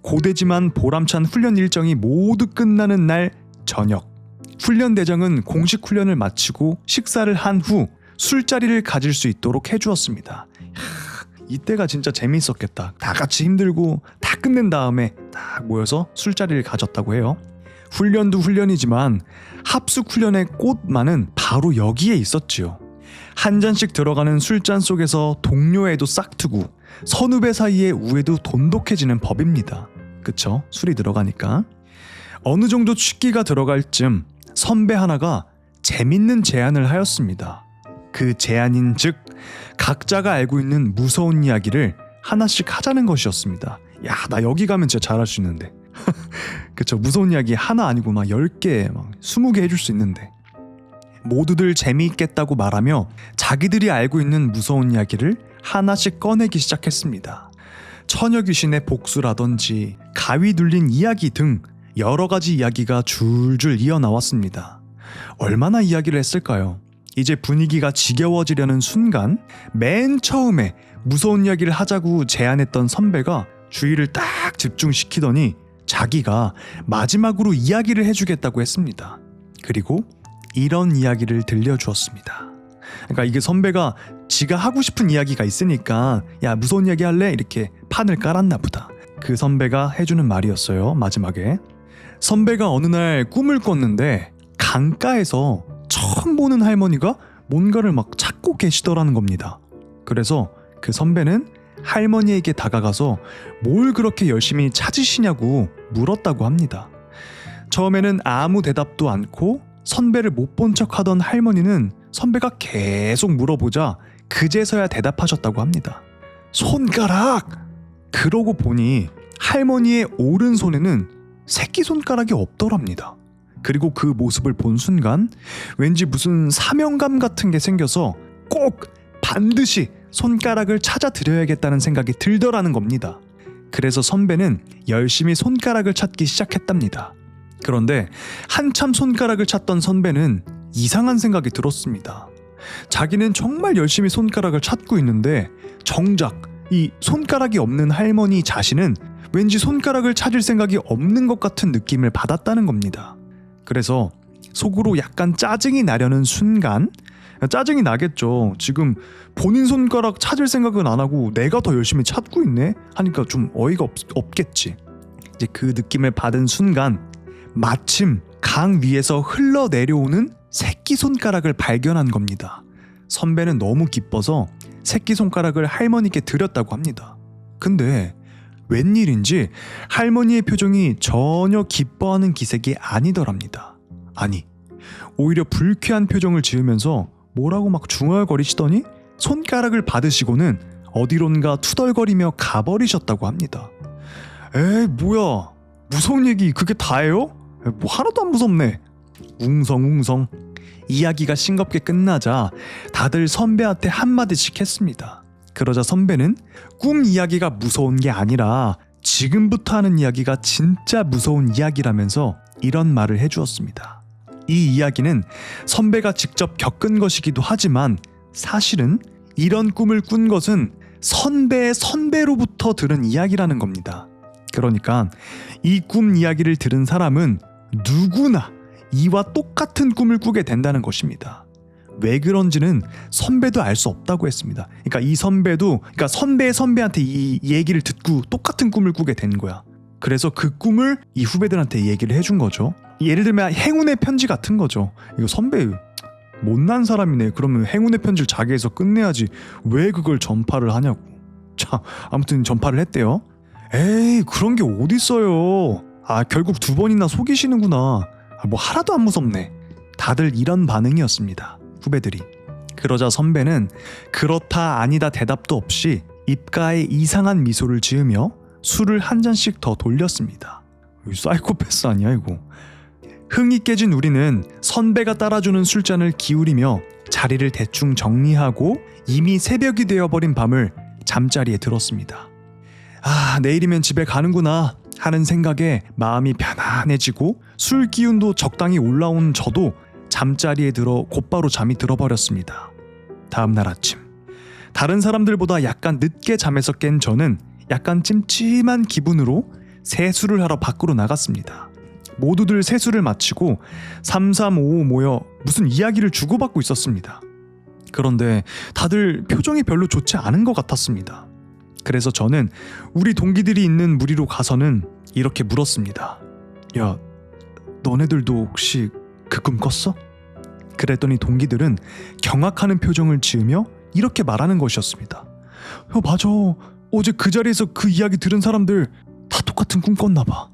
고되지만 보람찬 훈련 일정이 모두 끝나는 날 저녁, 훈련 대장은 공식 훈련을 마치고 식사를 한 후 술자리를 가질 수 있도록 해주었습니다. 이때가 진짜 재미있었겠다. 다 같이 힘들고 다 끝낸 다음에 딱 모여서 술자리를 가졌다고 해요. 훈련도 훈련이지만 합숙 훈련의 꽃만은 바로 여기에 있었지요. 한 잔씩 들어가는 술잔 속에서 동료애도 싹트고 선후배 사이의 우애도 돈독해지는 법입니다. 그쵸? 술이 들어가니까. 어느 정도 취기가 들어갈 쯤 선배 하나가 재밌는 제안을 하였습니다. 그 제안인 즉 각자가 알고 있는 무서운 이야기를 하나씩 하자는 것이었습니다. 야, 나 여기 가면 진짜 잘할 수 있는데. 그쵸? 무서운 이야기 하나 아니고 막 10개, 막 20개 해줄 수 있는데. 모두들 재미있겠다고 말하며 자기들이 알고 있는 무서운 이야기를 하나씩 꺼내기 시작했습니다. 처녀 귀신의 복수라든지 가위 눌린 이야기 등 여러 가지 이야기가 줄줄 이어나왔습니다. 얼마나 이야기를 했을까요? 이제 분위기가 지겨워지려는 순간 맨 처음에 무서운 이야기를 하자고 제안했던 선배가 주의를 딱 집중시키더니 자기가 마지막으로 이야기를 해주겠다고 했습니다. 그리고 이런 이야기를 들려주었습니다. 그러니까 이게 선배가 지가 하고 싶은 이야기가 있으니까 야 무서운 이야기 할래? 이렇게 판을 깔았나 보다. 그 선배가 해주는 말이었어요. 마지막에 선배가 어느 날 꿈을 꿨는데 강가에서 처음 보는 할머니가 뭔가를 막 찾고 계시더라는 겁니다. 그래서 그 선배는 할머니에게 다가가서 뭘 그렇게 열심히 찾으시냐고 물었다고 합니다. 처음에는 아무 대답도 않고 선배를 못 본 척하던 할머니는 선배가 계속 물어보자 그제서야 대답하셨다고 합니다. 손가락! 그러고 보니 할머니의 오른손에는 새끼손가락이 없더랍니다. 그리고 그 모습을 본 순간 왠지 무슨 사명감 같은 게 생겨서 꼭 반드시 손가락을 찾아드려야겠다는 생각이 들더라는 겁니다. 그래서 선배는 열심히 손가락을 찾기 시작했답니다. 그런데 한참 손가락을 찾던 선배는 이상한 생각이 들었습니다. 자기는 정말 열심히 손가락을 찾고 있는데 정작 이 손가락이 없는 할머니 자신은 왠지 손가락을 찾을 생각이 없는 것 같은 느낌을 받았다는 겁니다. 그래서 속으로 약간 짜증이 나려는 순간, 짜증이 나겠죠. 지금 본인 손가락 찾을 생각은 안 하고 내가 더 열심히 찾고 있네 하니까 좀 어이가 없겠지. 이제 그 느낌을 받은 순간 마침 강 위에서 흘러내려오는 새끼손가락을 발견한 겁니다. 선배는 너무 기뻐서 새끼손가락을 할머니께 드렸다고 합니다. 근데 웬일인지 할머니의 표정이 전혀 기뻐하는 기색이 아니더랍니다. 아니, 오히려 불쾌한 표정을 지으면서 뭐라고 막 중얼거리시더니 손가락을 받으시고는 어디론가 투덜거리며 가버리셨다고 합니다. 에이 뭐야, 무서운 얘기 그게 다예요? 뭐 하나도 안 무섭네. 웅성웅성. 이야기가 싱겁게 끝나자 다들 선배한테 한마디씩 했습니다. 그러자 선배는 꿈 이야기가 무서운 게 아니라 지금부터 하는 이야기가 진짜 무서운 이야기라면서 이런 말을 해주었습니다. 이 이야기는 선배가 직접 겪은 것이기도 하지만 사실은 이런 꿈을 꾼 것은 선배의 선배로부터 들은 이야기라는 겁니다. 그러니까 이 꿈 이야기를 들은 사람은 누구나 이와 똑같은 꿈을 꾸게 된다는 것입니다. 왜 그런지는 선배도 알 수 없다고 했습니다. 그러니까 이 선배도 선배의 선배한테 이 얘기를 듣고 똑같은 꿈을 꾸게 된 거야. 그래서 그 꿈을 이 후배들한테 얘기를 해준 거죠. 예를 들면 행운의 편지 같은 거죠. 이거 선배 못난 사람이네. 그러면 행운의 편지를 자기에서 끝내야지 왜 그걸 전파를 하냐고. 자, 아무튼 전파를 했대요. 에이 그런 게 어딨어요. 아 결국 2번이나 속이시는구나. 뭐 하나도 안 무섭네. 다들 이런 반응이었습니다. 후배들이. 그러자 선배는 그렇다 아니다 대답도 없이 입가에 이상한 미소를 지으며 술을 한 잔씩 더 돌렸습니다. 사이코패스 아니야 이거. 흥이 깨진 우리는 선배가 따라주는 술잔을 기울이며 자리를 대충 정리하고 이미 새벽이 되어버린 밤을 잠자리에 들었습니다. 아 내일이면 집에 가는구나 하는 생각에 마음이 편안해지고 술 기운도 적당히 올라온 저도 잠자리에 들어 곧바로 잠이 들어버렸습니다. 다음날 아침 다른 사람들보다 약간 늦게 잠에서 깬 저는 약간 찜찜한 기분으로 세수를 하러 밖으로 나갔습니다. 모두들 세수를 마치고 3355 모여 무슨 이야기를 주고받고 있었습니다. 그런데 다들 표정이 별로 좋지 않은 것 같았습니다. 그래서 저는 우리 동기들이 있는 무리로 가서는 이렇게 물었습니다. 야, 너네들도 혹시 그 꿈 꿨어? 그랬더니 동기들은 경악하는 표정을 지으며 이렇게 말하는 것이었습니다. 맞아. 어제 그 자리에서 그 이야기 들은 사람들 다 똑같은 꿈 꿨나 봐.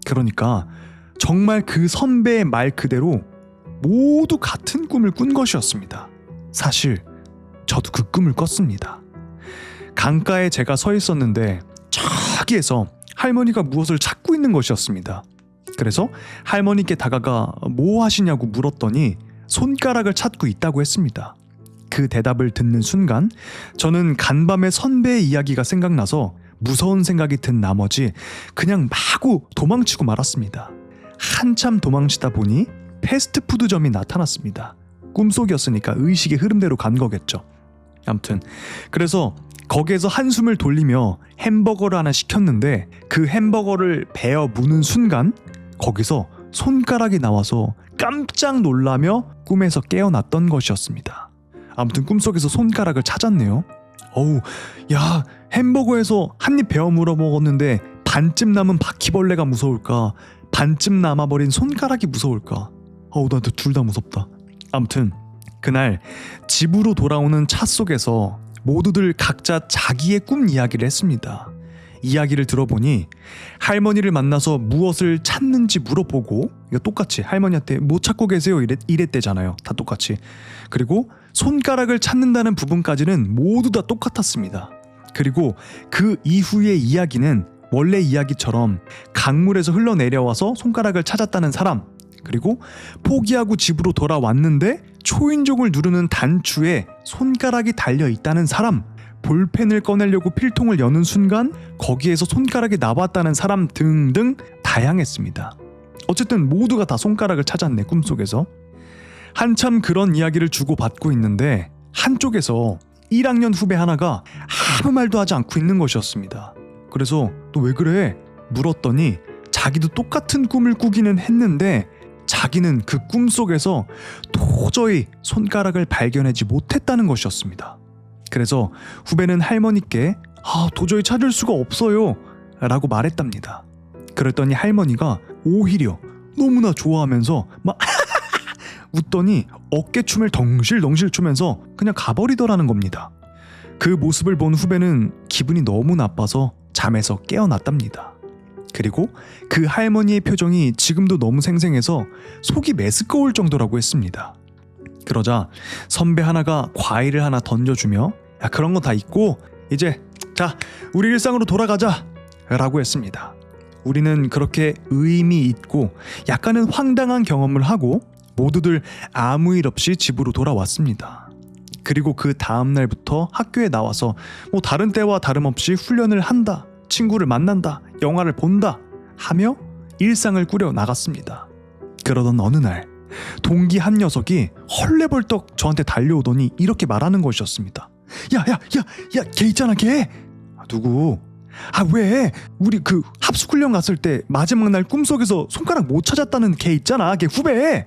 그러니까 정말 그 선배의 말 그대로 모두 같은 꿈을 꾼 것이었습니다. 사실 저도 그 꿈을 꿨습니다. 강가에 제가 서 있었는데 저기에서 할머니가 무엇을 찾고 있는 것이었습니다. 그래서 할머니께 다가가 뭐 하시냐고 물었더니 손가락을 찾고 있다고 했습니다. 그 대답을 듣는 순간 저는 간밤에 선배의 이야기가 생각나서 무서운 생각이 든 나머지 그냥 마구 도망치고 말았습니다. 한참 도망치다 보니 패스트푸드점이 나타났습니다. 꿈속이었으니까 의식의 흐름대로 간 거겠죠. 아무튼 그래서 거기에서 한숨을 돌리며 햄버거를 하나 시켰는데 그 햄버거를 베어 무는 순간 거기서 손가락이 나와서 깜짝 놀라며 꿈에서 깨어났던 것이었습니다. 아무튼 꿈속에서 손가락을 찾았네요. 어우, 야, 햄버거에서 한 입 베어 물어 먹었는데 반쯤 남은 바퀴벌레가 무서울까? 반쯤 남아버린 손가락이 무서울까? 어우, 나한테 둘 다 무섭다. 아무튼 그날 집으로 돌아오는 차 속에서 모두들 각자 자기의 꿈 이야기를 했습니다. 이야기를 들어보니 할머니를 만나서 무엇을 찾는지 물어보고, 이거 똑같이 할머니한테 뭐 찾고 계세요? 이랬대잖아요. 다 똑같이. 그리고 손가락을 찾는다는 부분까지는 모두 다 똑같았습니다. 그리고 그 이후의 이야기는 원래 이야기처럼 강물에서 흘러내려와서 손가락을 찾았다는 사람, 그리고 포기하고 집으로 돌아왔는데 초인종을 누르는 단추에 손가락이 달려있다는 사람, 볼펜을 꺼내려고 필통을 여는 순간 거기에서 손가락이 나왔다는 사람 등등 다양했습니다. 어쨌든 모두가 다 손가락을 찾았네, 꿈속에서. 한참 그런 이야기를 주고받고 있는데 한쪽에서 1학년 후배 하나가 아무 말도 하지 않고 있는 것이었습니다. 그래서 너 왜 그래? 물었더니 자기도 똑같은 꿈을 꾸기는 했는데 자기는 그 꿈속에서 도저히 손가락을 발견하지 못했다는 것이었습니다. 그래서 후배는 할머니께 도저히 찾을 수가 없어요 라고 말했답니다. 그랬더니 할머니가 오히려 너무나 좋아하면서 막 웃더니 어깨춤을 덩실덩실 추면서 그냥 가버리더라는 겁니다. 그 모습을 본 후배는 기분이 너무 나빠서 잠에서 깨어났답니다. 그리고 그 할머니의 표정이 지금도 너무 생생해서 속이 메스꺼울 정도라고 했습니다. 그러자 선배 하나가 과일을 하나 던져주며 야, 그런 거 다 있고 이제 자, 우리 일상으로 돌아가자 라고 했습니다. 우리는 그렇게 의미 있고 약간은 황당한 경험을 하고 모두들 아무 일 없이 집으로 돌아왔습니다. 그리고 그 다음 날부터 학교에 나와서 뭐 다른 때와 다름없이 훈련을 한다, 친구를 만난다, 영화를 본다 하며 일상을 꾸려 나갔습니다. 그러던 어느 날 동기 한 녀석이 헐레벌떡 저한테 달려오더니 이렇게 말하는 것이었습니다. 야, 걔 있잖아, 걔. 누구? 왜? 우리 그 합숙훈련 갔을 때 마지막 날 꿈속에서 손가락 못 찾았다는 걔 있잖아, 걔 후배.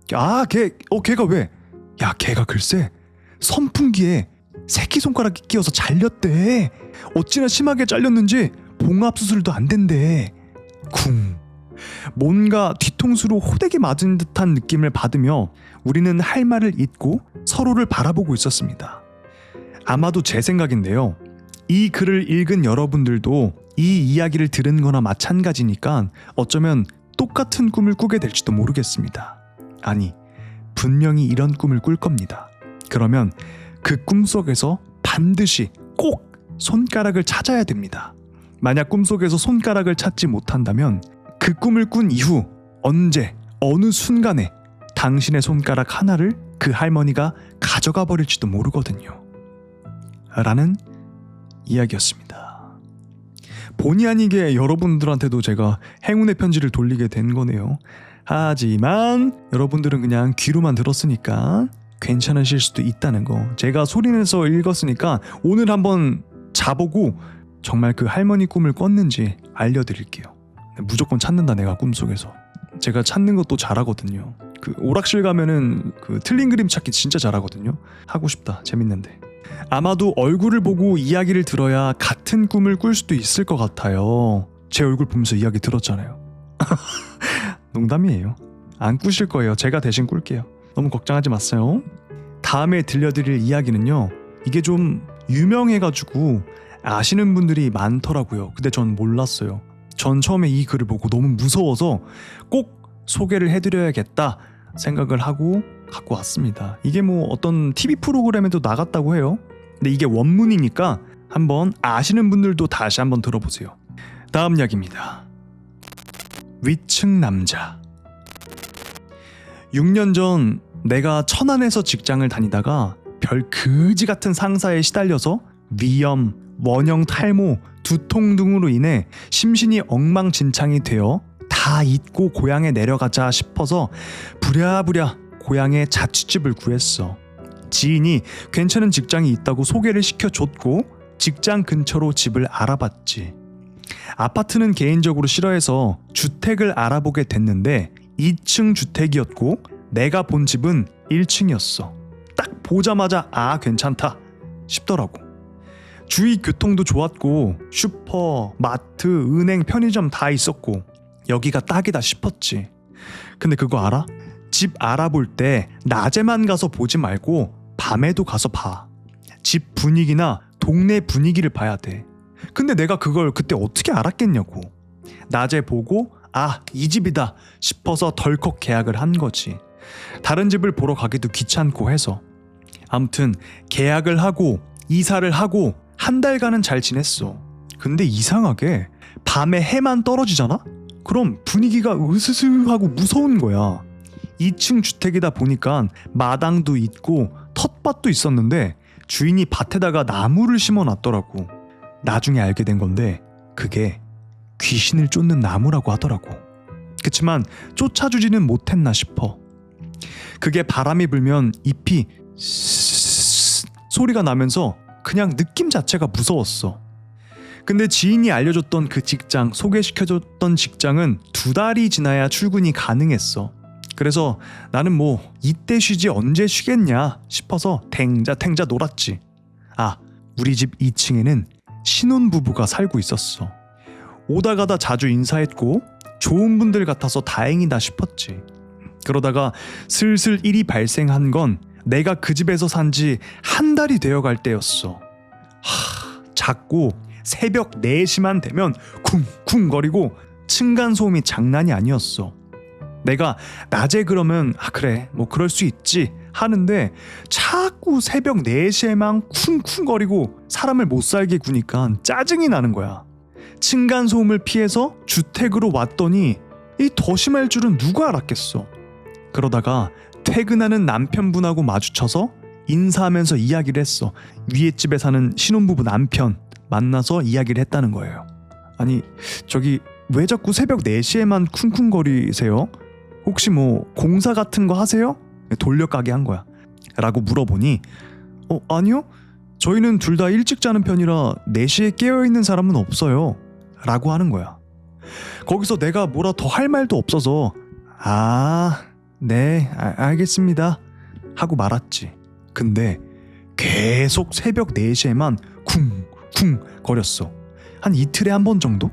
걔가 왜? 야, 걔가 글쎄 선풍기에 새끼손가락이 끼어서 잘렸대. 어찌나 심하게 잘렸는지 봉합수술도 안 된대. 쿵. 뭔가 뒤통수로 호되게 맞은 듯한 느낌을 받으며 우리는 할 말을 잊고 서로를 바라보고 있었습니다. 아마도 제 생각인데요. 이 글을 읽은 여러분들도 이 이야기를 들은 거나 마찬가지니까 어쩌면 똑같은 꿈을 꾸게 될지도 모르겠습니다. 아니, 분명히 이런 꿈을 꿀 겁니다. 그러면 그 꿈속에서 반드시 꼭 손가락을 찾아야 됩니다. 만약 꿈속에서 손가락을 찾지 못한다면 그 꿈을 꾼 이후 언제 어느 순간에 당신의 손가락 하나를 그 할머니가 가져가 버릴지도 모르거든요. 라는 이야기였습니다. 본의 아니게 여러분들한테도 제가 행운의 편지를 돌리게 된 거네요. 하지만 여러분들은 그냥 귀로만 들었으니까 괜찮으실 수도 있다는 거. 제가 소리내서 읽었으니까 오늘 한번 자보고 정말 그 할머니 꿈을 꿨는지 알려드릴게요. 무조건 찾는다, 내가 꿈속에서. 제가 찾는 것도 잘하거든요. 그 오락실 가면은 그 틀린 그림 찾기 진짜 잘하거든요. 하고 싶다, 재밌는데. 아마도 얼굴을 보고 이야기를 들어야 같은 꿈을 꿀 수도 있을 것 같아요. 제 얼굴 보면서 이야기 들었잖아요. 농담이에요. 안 꾸실 거예요. 제가 대신 꿀게요. 너무 걱정하지 마세요. 다음에 들려드릴 이야기는요, 이게 좀 유명해가지고 아시는 분들이 많더라고요. 근데 전 몰랐어요. 전 처음에 이 글을 보고 너무 무서워서 꼭 소개를 해드려야겠다 생각을 하고 갖고 왔습니다. 이게 뭐 어떤 TV 프로그램에도 나갔다고 해요. 근데 이게 원문이니까 한번 아시는 분들도 다시 한번 들어보세요. 다음 이야기입니다. 위층 남자. 6년 전 내가 천안에서 직장을 다니다가 별 그지 같은 상사에 시달려서 위염, 원형 탈모, 두통 등으로 인해 심신이 엉망진창이 되어 다 잊고 고향에 내려가자 싶어서 부랴부랴 고향에 자취집을 구했어. 지인이 괜찮은 직장이 있다고 소개를 시켜줬고 직장 근처로 집을 알아봤지. 아파트는 개인적으로 싫어해서 주택을 알아보게 됐는데 2층 주택이었고 내가 본 집은 1층이었어. 딱 보자마자 괜찮다 싶더라고. 주위 교통도 좋았고 슈퍼, 마트, 은행, 편의점 다 있었고 여기가 딱이다 싶었지. 근데 그거 알아? 집 알아볼 때 낮에만 가서 보지 말고 밤에도 가서 봐. 집 분위기나 동네 분위기를 봐야 돼. 근데 내가 그걸 그때 어떻게 알았겠냐고. 낮에 보고 이 집이다 싶어서 덜컥 계약을 한 거지. 다른 집을 보러 가기도 귀찮고 해서. 아무튼 계약을 하고 이사를 하고 한 달간은 잘 지냈어. 근데 이상하게 밤에 해만 떨어지잖아? 그럼 분위기가 으스스하고 무서운 거야. 2층 주택이다 보니까 마당도 있고 텃밭도 있었는데 주인이 밭에다가 나무를 심어놨더라고. 나중에 알게 된 건데 그게 귀신을 쫓는 나무라고 하더라고. 그치만 쫓아주지는 못했나 싶어. 그게 바람이 불면 잎이 스스스스 소리가 나면서 그냥 느낌 자체가 무서웠어. 근데 지인이 알려줬던 그 직장, 소개시켜줬던 직장은 2달이 지나야 출근이 가능했어. 그래서 나는 이때 쉬지 언제 쉬겠냐 싶어서 탱자 놀았지. 우리 집 2층에는 신혼부부가 살고 있었어. 오다 가다 자주 인사했고 좋은 분들 같아서 다행이다 싶었지. 그러다가 슬슬 일이 발생한 건 내가 그 집에서 산 지 한 달이 되어갈 때였어. 자꾸 새벽 4시만 되면 쿵쿵거리고 층간소음이 장난이 아니었어. 내가 낮에 그러면 그래 그럴 수 있지 하는데 자꾸 새벽 4시에만 쿵쿵거리고 사람을 못 살게 구니까 짜증이 나는 거야. 층간소음을 피해서 주택으로 왔더니 더 심할 줄은 누가 알았겠어. 그러다가 퇴근하는 남편분하고 마주쳐서 인사하면서 이야기를 했어. 위에 집에 사는 신혼부부 남편 만나서 이야기를 했다는 거예요. 아니 저기 왜 자꾸 새벽 4시에만 쿵쿵거리세요? 혹시 공사 같은 거 하세요? 돌려가게 한 거야. 라고 물어보니 아니요, 저희는 둘 다 일찍 자는 편이라 4시에 깨어있는 사람은 없어요 라고 하는 거야. 거기서 내가 뭐라 더 할 말도 없어서 네 알겠습니다 하고 말았지. 근데 계속 새벽 4시에만 쿵쿵 거렸어. 한 이틀에 한 번 정도?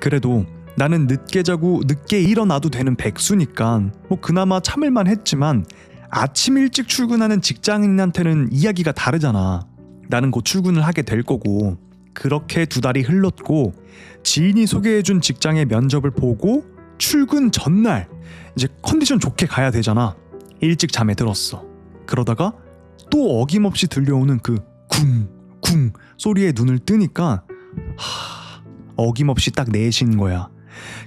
그래도 나는 늦게 자고 늦게 일어나도 되는 백수니까 그나마 참을만 했지만 아침 일찍 출근하는 직장인한테는 이야기가 다르잖아. 나는 곧 출근을 하게 될 거고. 그렇게 2달이 흘렀고 지인이 소개해준 직장의 면접을 보고 출근 전날 이제 컨디션 좋게 가야 되잖아. 일찍 잠에 들었어. 그러다가 또 어김없이 들려오는 그 쿵쿵 소리에 눈을 뜨니까 어김없이 딱 4시인 거야.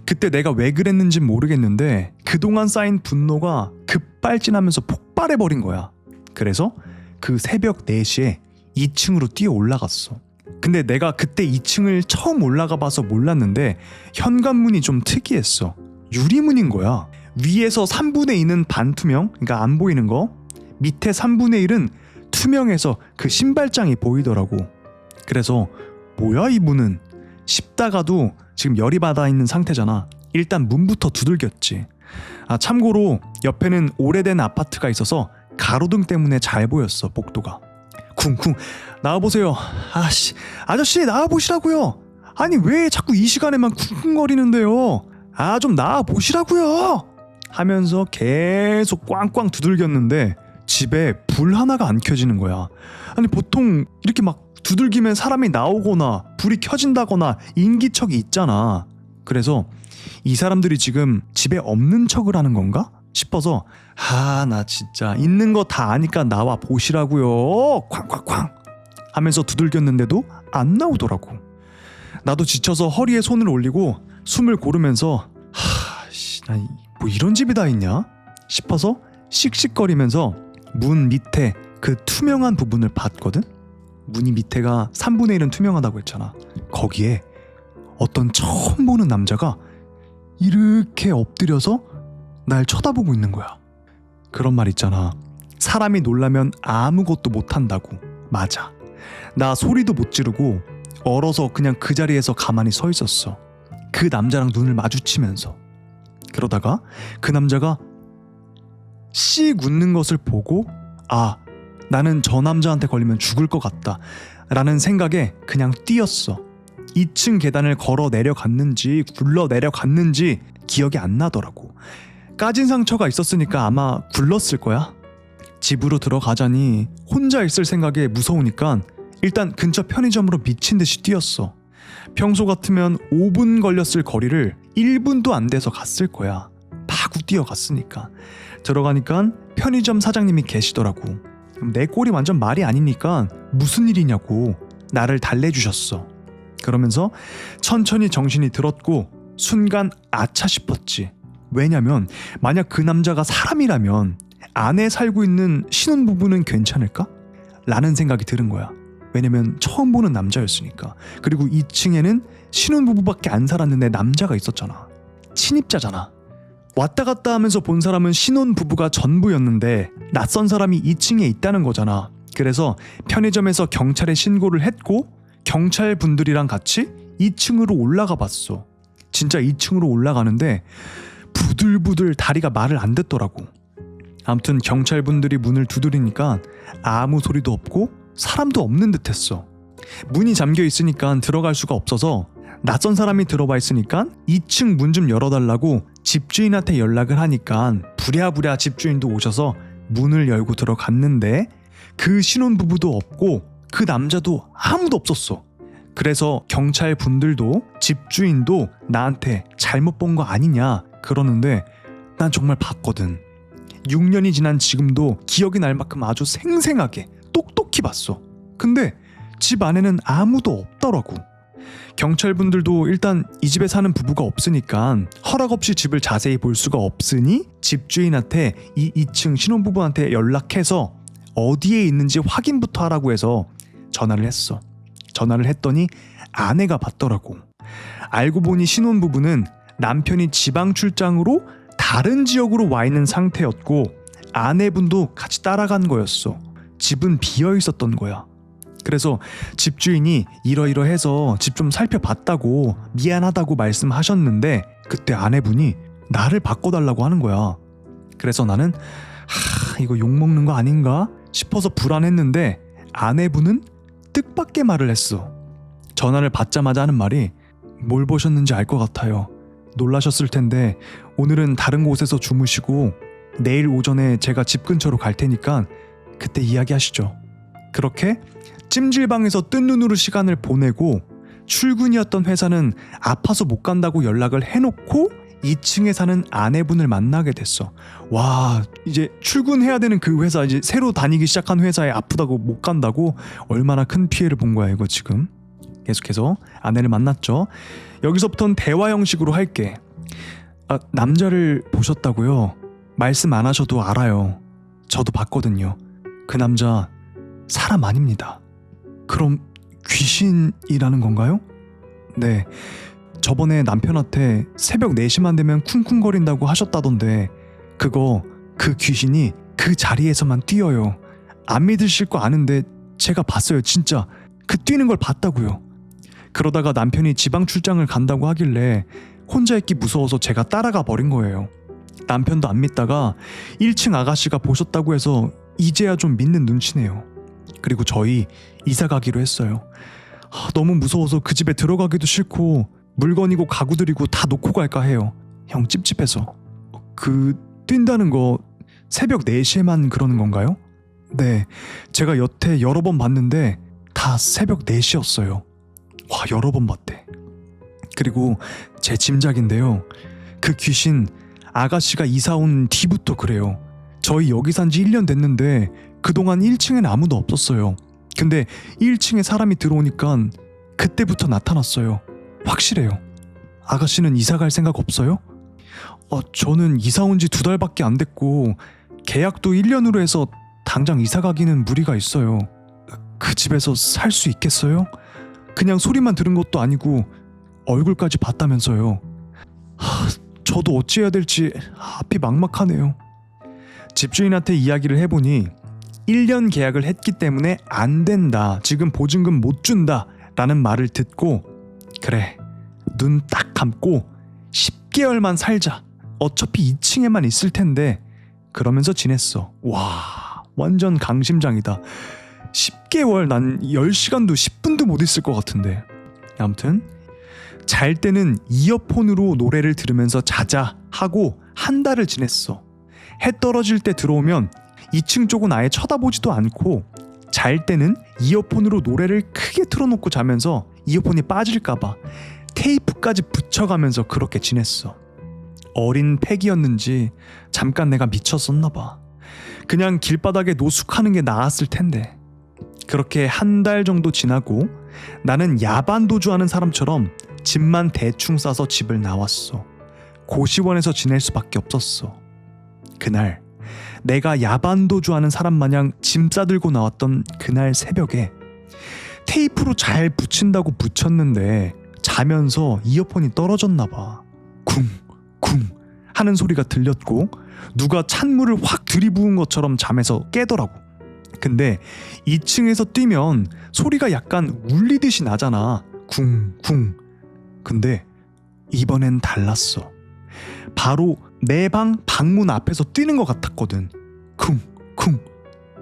그때 내가 왜 그랬는진 모르겠는데 그동안 쌓인 분노가 급발진하면서 폭발해버린 거야. 그래서 그 새벽 4시에 2층으로 뛰어 올라갔어. 근데 내가 그때 2층을 처음 올라가 봐서 몰랐는데 현관문이 좀 특이했어. 유리문인 거야. 위에서 3분의 2는 반투명, 그러니까 안 보이는 거. 밑에 3분의 1은 투명해서 그 신발장이 보이더라고. 그래서 뭐야 이 문은 싶다가도 지금 열이 받아 있는 상태잖아. 일단 문부터 두들겼지. 참고로 옆에는 오래된 아파트가 있어서 가로등 때문에 잘 보였어. 복도가. 쿵쿵 나와보세요. 아저씨 나와보시라고요. 아니 왜 자꾸 이 시간에만 쿵쿵거리는데요. 좀 나와보시라고요 하면서 계속 꽝꽝 두들겼는데 집에 불 하나가 안 켜지는 거야. 아니 보통 이렇게 막 두들기면 사람이 나오거나 불이 켜진다거나 인기척이 있잖아. 그래서 이 사람들이 지금 집에 없는 척을 하는 건가 싶어서 나 진짜 있는 거 다 아니까 나와 보시라고요 쾅쾅쾅 하면서 두들겼는데도 안 나오더라고. 나도 지쳐서 허리에 손을 올리고 숨을 고르면서 뭐 이런 집이 다 있냐 싶어서 씩씩거리면서 문 밑에 그 투명한 부분을 봤거든. 문이 밑에가 3분의 1은 투명하다고 했잖아. 거기에 어떤 처음 보는 남자가 이렇게 엎드려서 날 쳐다보고 있는 거야. 그런 말 있잖아. 사람이 놀라면 아무것도 못한다고. 맞아. 나 소리도 못 지르고 얼어서 그냥 그 자리에서 가만히 서 있었어. 그 남자랑 눈을 마주치면서. 그러다가 그 남자가 씩 웃는 것을 보고 아, 나는 저 남자한테 걸리면 죽을 것 같다 라는 생각에 그냥 뛰었어. 2층 계단을 걸어 내려갔는지 굴러 내려갔는지 기억이 안 나더라고. 까진 상처가 있었으니까 아마 굴렀을 거야. 집으로 들어가자니 혼자 있을 생각에 무서우니까 일단 근처 편의점으로 미친 듯이 뛰었어. 평소 같으면 5분 걸렸을 거리를 1분도 안 돼서 갔을 거야. 마구 뛰어갔으니까. 들어가니까 편의점 사장님이 계시더라고. 내 꼴이 완전 말이 아니니까 무슨 일이냐고 나를 달래주셨어. 그러면서 천천히 정신이 들었고 순간 아차 싶었지. 왜냐면 만약 그 남자가 사람이라면 안에 살고 있는 신혼부부는 괜찮을까? 라는 생각이 드는 거야. 왜냐면 처음 보는 남자였으니까. 그리고 2층에는 신혼부부밖에 안 살았는데 남자가 있었잖아. 침입자잖아. 왔다 갔다 하면서 본 사람은 신혼부부가 전부였는데 낯선 사람이 2층에 있다는 거잖아. 그래서 편의점에서 경찰에 신고를 했고 경찰 분들이랑 같이 2층으로 올라가 봤어. 진짜 2층으로 올라가는데 부들부들 다리가 말을 안 듣더라고. 아무튼 경찰 분들이 문을 두드리니까 아무 소리도 없고 사람도 없는 듯했어. 문이 잠겨 있으니까 들어갈 수가 없어서 낯선 사람이 들어와 있으니까 2층 문 좀 열어달라고 집주인한테 연락을 하니까 부랴부랴 집주인도 오셔서 문을 열고 들어갔는데 그 신혼부부도 없고 그 남자도 아무도 없었어. 그래서 경찰 분들도 집주인도 나한테 잘못 본 거 아니냐 그러는데 난 정말 봤거든. 6년이 지난 지금도 기억이 날 만큼 아주 생생하게 똑똑히 봤어. 근데 집 안에는 아무도 없더라고. 경찰분들도 일단 이 집에 사는 부부가 없으니까 허락 없이 집을 자세히 볼 수가 없으니 집주인한테 이 2층 신혼부부한테 연락해서 어디에 있는지 확인부터 하라고 해서 전화를 했어. 전화를 했더니 아내가 받더라고. 알고 보니 신혼부부는 남편이 지방 출장으로 다른 지역으로 와 있는 상태였고 아내분도 같이 따라간 거였어. 집은 비어 있었던 거야. 그래서 집주인이 이러이러해서 집 좀 살펴봤다고 미안하다고 말씀하셨는데 그때 아내분이 나를 바꿔달라고 하는 거야. 그래서 나는 이거 욕먹는 거 아닌가 싶어서 불안했는데 아내분은 뜻밖의 말을 했어. 전화를 받자마자 하는 말이 뭘 보셨는지 알 것 같아요. 놀라셨을 텐데 오늘은 다른 곳에서 주무시고 내일 오전에 제가 집 근처로 갈 테니까 그때 이야기하시죠. 그렇게 찜질방에서 뜬 눈으로 시간을 보내고 출근이었던 회사는 아파서 못 간다고 연락을 해놓고 2층에 사는 아내분을 만나게 됐어. 와, 이제 출근해야 되는 그 회사, 이제 새로 다니기 시작한 회사에 아프다고 못 간다고 얼마나 큰 피해를 본 거야 이거 지금. 계속해서 아내를 만났죠. 여기서부터는 대화 형식으로 할게. 남자를 보셨다고요? 말씀 안 하셔도 알아요. 저도 봤거든요. 그 남자 사람 아닙니다. 그럼 귀신이라는 건가요? 네. 저번에 남편한테 새벽 4시만 되면 쿵쿵거린다고 하셨다던데 그 귀신이 그 자리에서만 뛰어요. 안 믿으실 거 아는데 제가 봤어요. 진짜 그 뛰는 걸 봤다고요. 그러다가 남편이 지방 출장을 간다고 하길래 혼자 있기 무서워서 제가 따라가 버린 거예요. 남편도 안 믿다가 1층 아가씨가 보셨다고 해서 이제야 좀 믿는 눈치네요. 그리고 저희 이사 가기로 했어요. 너무 무서워서 그 집에 들어가기도 싫고 물건이고 가구들이고 다 놓고 갈까 해요. 형 찝찝해서. 그 뛴다는 거 새벽 4시에만 그러는 건가요? 네, 제가 여태 여러 번 봤는데 다 새벽 4시였어요. 와, 여러 번 봤대. 그리고 제 짐작인데요, 그 귀신 아가씨가 이사 온 뒤부터 그래요. 저희 여기 산 지 1년 됐는데 그동안 1층엔 아무도 없었어요. 근데 1층에 사람이 들어오니까 그때부터 나타났어요. 확실해요. 아가씨는 이사 갈 생각 없어요? 저는 이사 온 지 2달밖에 안 됐고 계약도 1년으로 해서 당장 이사 가기는 무리가 있어요. 그 집에서 살 수 있겠어요? 그냥 소리만 들은 것도 아니고 얼굴까지 봤다면서요. 저도 어찌해야 될지 앞이 막막하네요. 집주인한테 이야기를 해보니 1년 계약을 했기 때문에 안 된다, 지금 보증금 못 준다 라는 말을 듣고 그래, 눈 딱 감고 10개월만 살자, 어차피 2층에만 있을 텐데 그러면서 지냈어. 와, 완전 강심장이다. 10개월, 난 10시간도 10분도 못 있을 것 같은데. 아무튼 잘 때는 이어폰으로 노래를 들으면서 자자 하고 한 달을 지냈어. 해 떨어질 때 들어오면 2층 쪽은 아예 쳐다보지도 않고 잘 때는 이어폰으로 노래를 크게 틀어놓고 자면서 이어폰이 빠질까봐 테이프까지 붙여가면서 그렇게 지냈어. 어린 패기였는지 잠깐 내가 미쳤었나봐. 그냥 길바닥에 노숙하는 게 나았을 텐데. 그렇게 한 달 정도 지나고 나는 야반도주하는 사람처럼 짐만 대충 싸서 집을 나왔어. 고시원에서 지낼 수밖에 없었어. 그날 내가 야반도주하는 사람 마냥 짐 싸들고 나왔던 그날 새벽에 테이프로 잘 붙인다고 붙였는데 자면서 이어폰이 떨어졌나봐. 쿵쿵 하는 소리가 들렸고 누가 찬물을 확 들이부은 것처럼 잠에서 깨더라고. 근데 2층에서 뛰면 소리가 약간 울리듯이 나잖아. 쿵쿵. 근데 이번엔 달랐어. 바로 내 방 방문 앞에서 뛰는 것 같았거든. 쿵쿵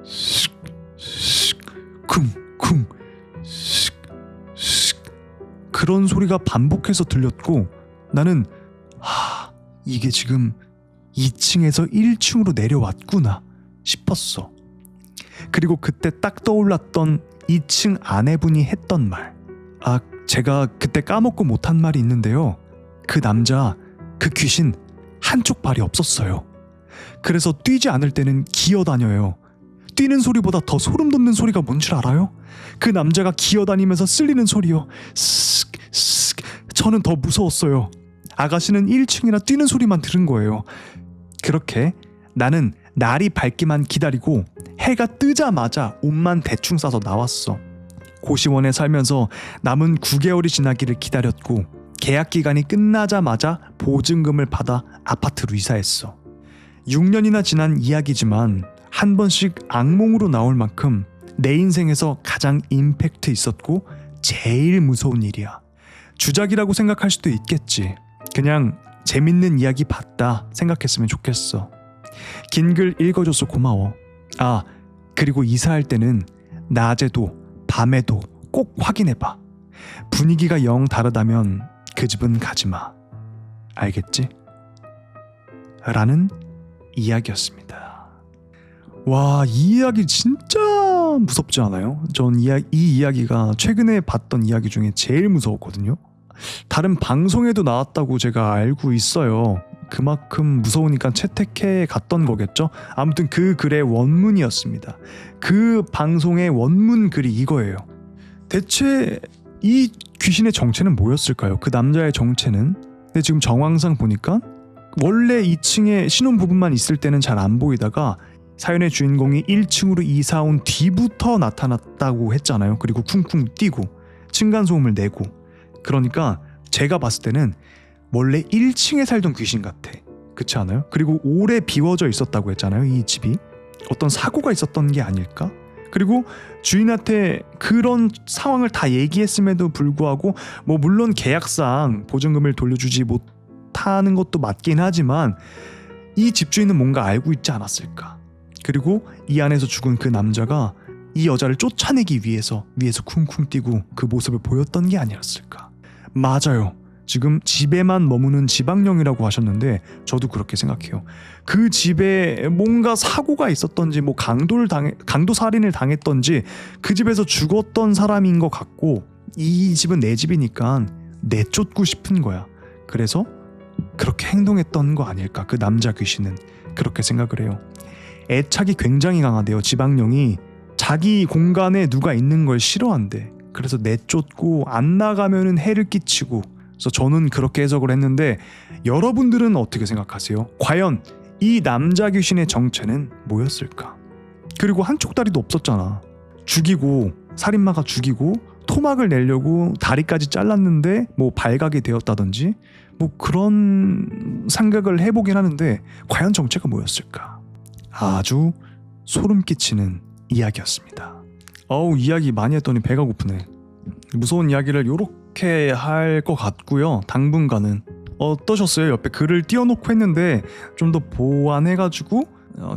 쓱쓱 쿵쿵 쓱쓱 그런 소리가 반복해서 들렸고 나는 이게 지금 2층에서 1층으로 내려왔구나 싶었어. 그리고 그때 딱 떠올랐던 2층 아내분이 했던 말. 제가 그때 까먹고 못한 말이 있는데요. 그 남자, 그 귀신 한쪽 발이 없었어요. 그래서 뛰지 않을 때는 기어다녀요. 뛰는 소리보다 더 소름 돋는 소리가 뭔 줄 알아요? 그 남자가 기어다니면서 쓸리는 소리요. 쓱쓱. 저는 더 무서웠어요. 아가씨는 1층이나 뛰는 소리만 들은 거예요. 그렇게 나는 날이 밝기만 기다리고 해가 뜨자마자 옷만 대충 싸서 나왔어. 고시원에 살면서 남은 9개월이 지나기를 기다렸고 계약 기간이 끝나자마자 보증금을 받아 아파트로 이사했어. 6년이나 지난 이야기지만 한 번씩 악몽으로 나올 만큼 내 인생에서 가장 임팩트 있었고 제일 무서운 일이야. 주작이라고 생각할 수도 있겠지. 그냥 재밌는 이야기 봤다 생각했으면 좋겠어. 긴 글 읽어줘서 고마워. 그리고 이사할 때는 낮에도 밤에도 꼭 확인해봐. 분위기가 영 다르다면 그 집은 가지마. 알겠지? 라는 이야기였습니다. 와, 이 이야기 진짜 무섭지 않아요? 전 이 이야기가 최근에 봤던 이야기 중에 제일 무서웠거든요. 다른 방송에도 나왔다고 제가 알고 있어요. 그만큼 무서우니까 채택해 갔던 거겠죠? 아무튼 그 글의 원문이었습니다. 그 방송의 원문 글이 이거예요. 대체 이 귀신의 정체는 뭐였을까요? 그 남자의 정체는? 근데 지금 정황상 보니까 원래 2층에 신혼부부만 있을 때는 잘 안 보이다가 사연의 주인공이 1층으로 이사 온 뒤부터 나타났다고 했잖아요. 그리고 쿵쿵 뛰고 층간소음을 내고. 그러니까 제가 봤을 때는 원래 1층에 살던 귀신 같아. 그렇지 않아요? 그리고 오래 비워져 있었다고 했잖아요. 이 집이. 어떤 사고가 있었던 게 아닐까? 그리고 주인한테 그런 상황을 다 얘기했음에도 불구하고 물론 계약상 보증금을 돌려주지 못하는 것도 맞긴 하지만 이 집주인은 뭔가 알고 있지 않았을까? 그리고 이 안에서 죽은 그 남자가 이 여자를 쫓아내기 위해서 위에서 쿵쿵 뛰고 그 모습을 보였던 게 아니었을까? 맞아요. 지금 집에만 머무는 지방령이라고 하셨는데 저도 그렇게 생각해요. 그 집에 뭔가 사고가 있었던지 강도 살인을 당했던지 그 집에서 죽었던 사람인 것 같고 이 집은 내 집이니까 내쫓고 싶은 거야. 그래서 그렇게 행동했던 거 아닐까? 그 남자 귀신은 그렇게 생각을 해요. 애착이 굉장히 강하대요. 지방령이 자기 공간에 누가 있는 걸 싫어한대. 그래서 내쫓고 안 나가면은 해를 끼치고. 그래서 저는 그렇게 해석을 했는데 여러분들은 어떻게 생각하세요? 과연 이 남자 귀신의 정체는 뭐였을까? 그리고 한쪽 다리도 없었잖아. 죽이고 살인마가 죽이고 토막을 내려고 다리까지 잘랐는데 발각이 되었다든지 그런 생각을 해보긴 하는데 과연 정체가 뭐였을까? 아주 소름 끼치는 이야기였습니다. 어우, 이야기 많이 했더니 배가 고프네. 무서운 이야기를 요렇게 할 것 같고요. 당분간은 어떠셨어요? 옆에 글을 띄워놓고 했는데 좀 더 보완해가지고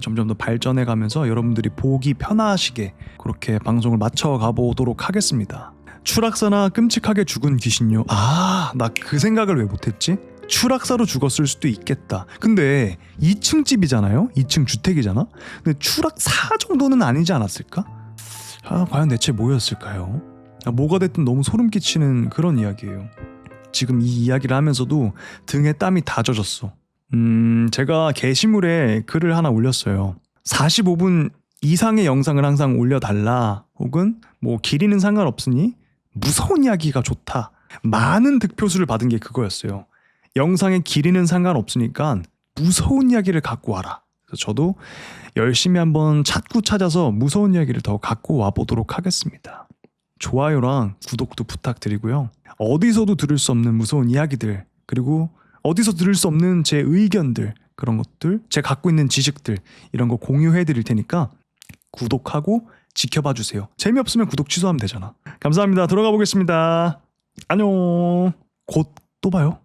점점 더 발전해가면서 여러분들이 보기 편하시게 그렇게 방송을 맞춰가 보도록 하겠습니다. 추락사나 끔찍하게 죽은 귀신요. 아, 나 그 생각을 왜 못했지? 추락사로 죽었을 수도 있겠다. 근데 2층 집이잖아요? 2층 주택이잖아? 근데 추락사 정도는 아니지 않았을까? 아, 과연 대체 뭐였을까요? 뭐가 됐든 너무 소름 끼치는 그런 이야기예요. 지금 이 이야기를 하면서도 등에 땀이 다 젖었어. 제가 게시물에 글을 하나 올렸어요. 45분 이상의 영상을 항상 올려달라. 혹은 뭐 길이는 상관없으니 무서운 이야기가 좋다. 많은 득표수를 받은 게 그거였어요. 영상의 길이는 상관없으니까 무서운 이야기를 갖고 와라. 그래서 저도 열심히 한번 찾아서 무서운 이야기를 더 갖고 와보도록 하겠습니다. 좋아요랑 구독도 부탁드리고요. 어디서도 들을 수 없는 무서운 이야기들, 그리고 어디서 들을 수 없는 제 의견들, 그런 것들, 제가 갖고 있는 지식들, 이런 거 공유해 드릴 테니까 구독하고 지켜봐 주세요. 재미없으면 구독 취소하면 되잖아. 감사합니다. 들어가 보겠습니다. 안녕. 곧 또 봐요.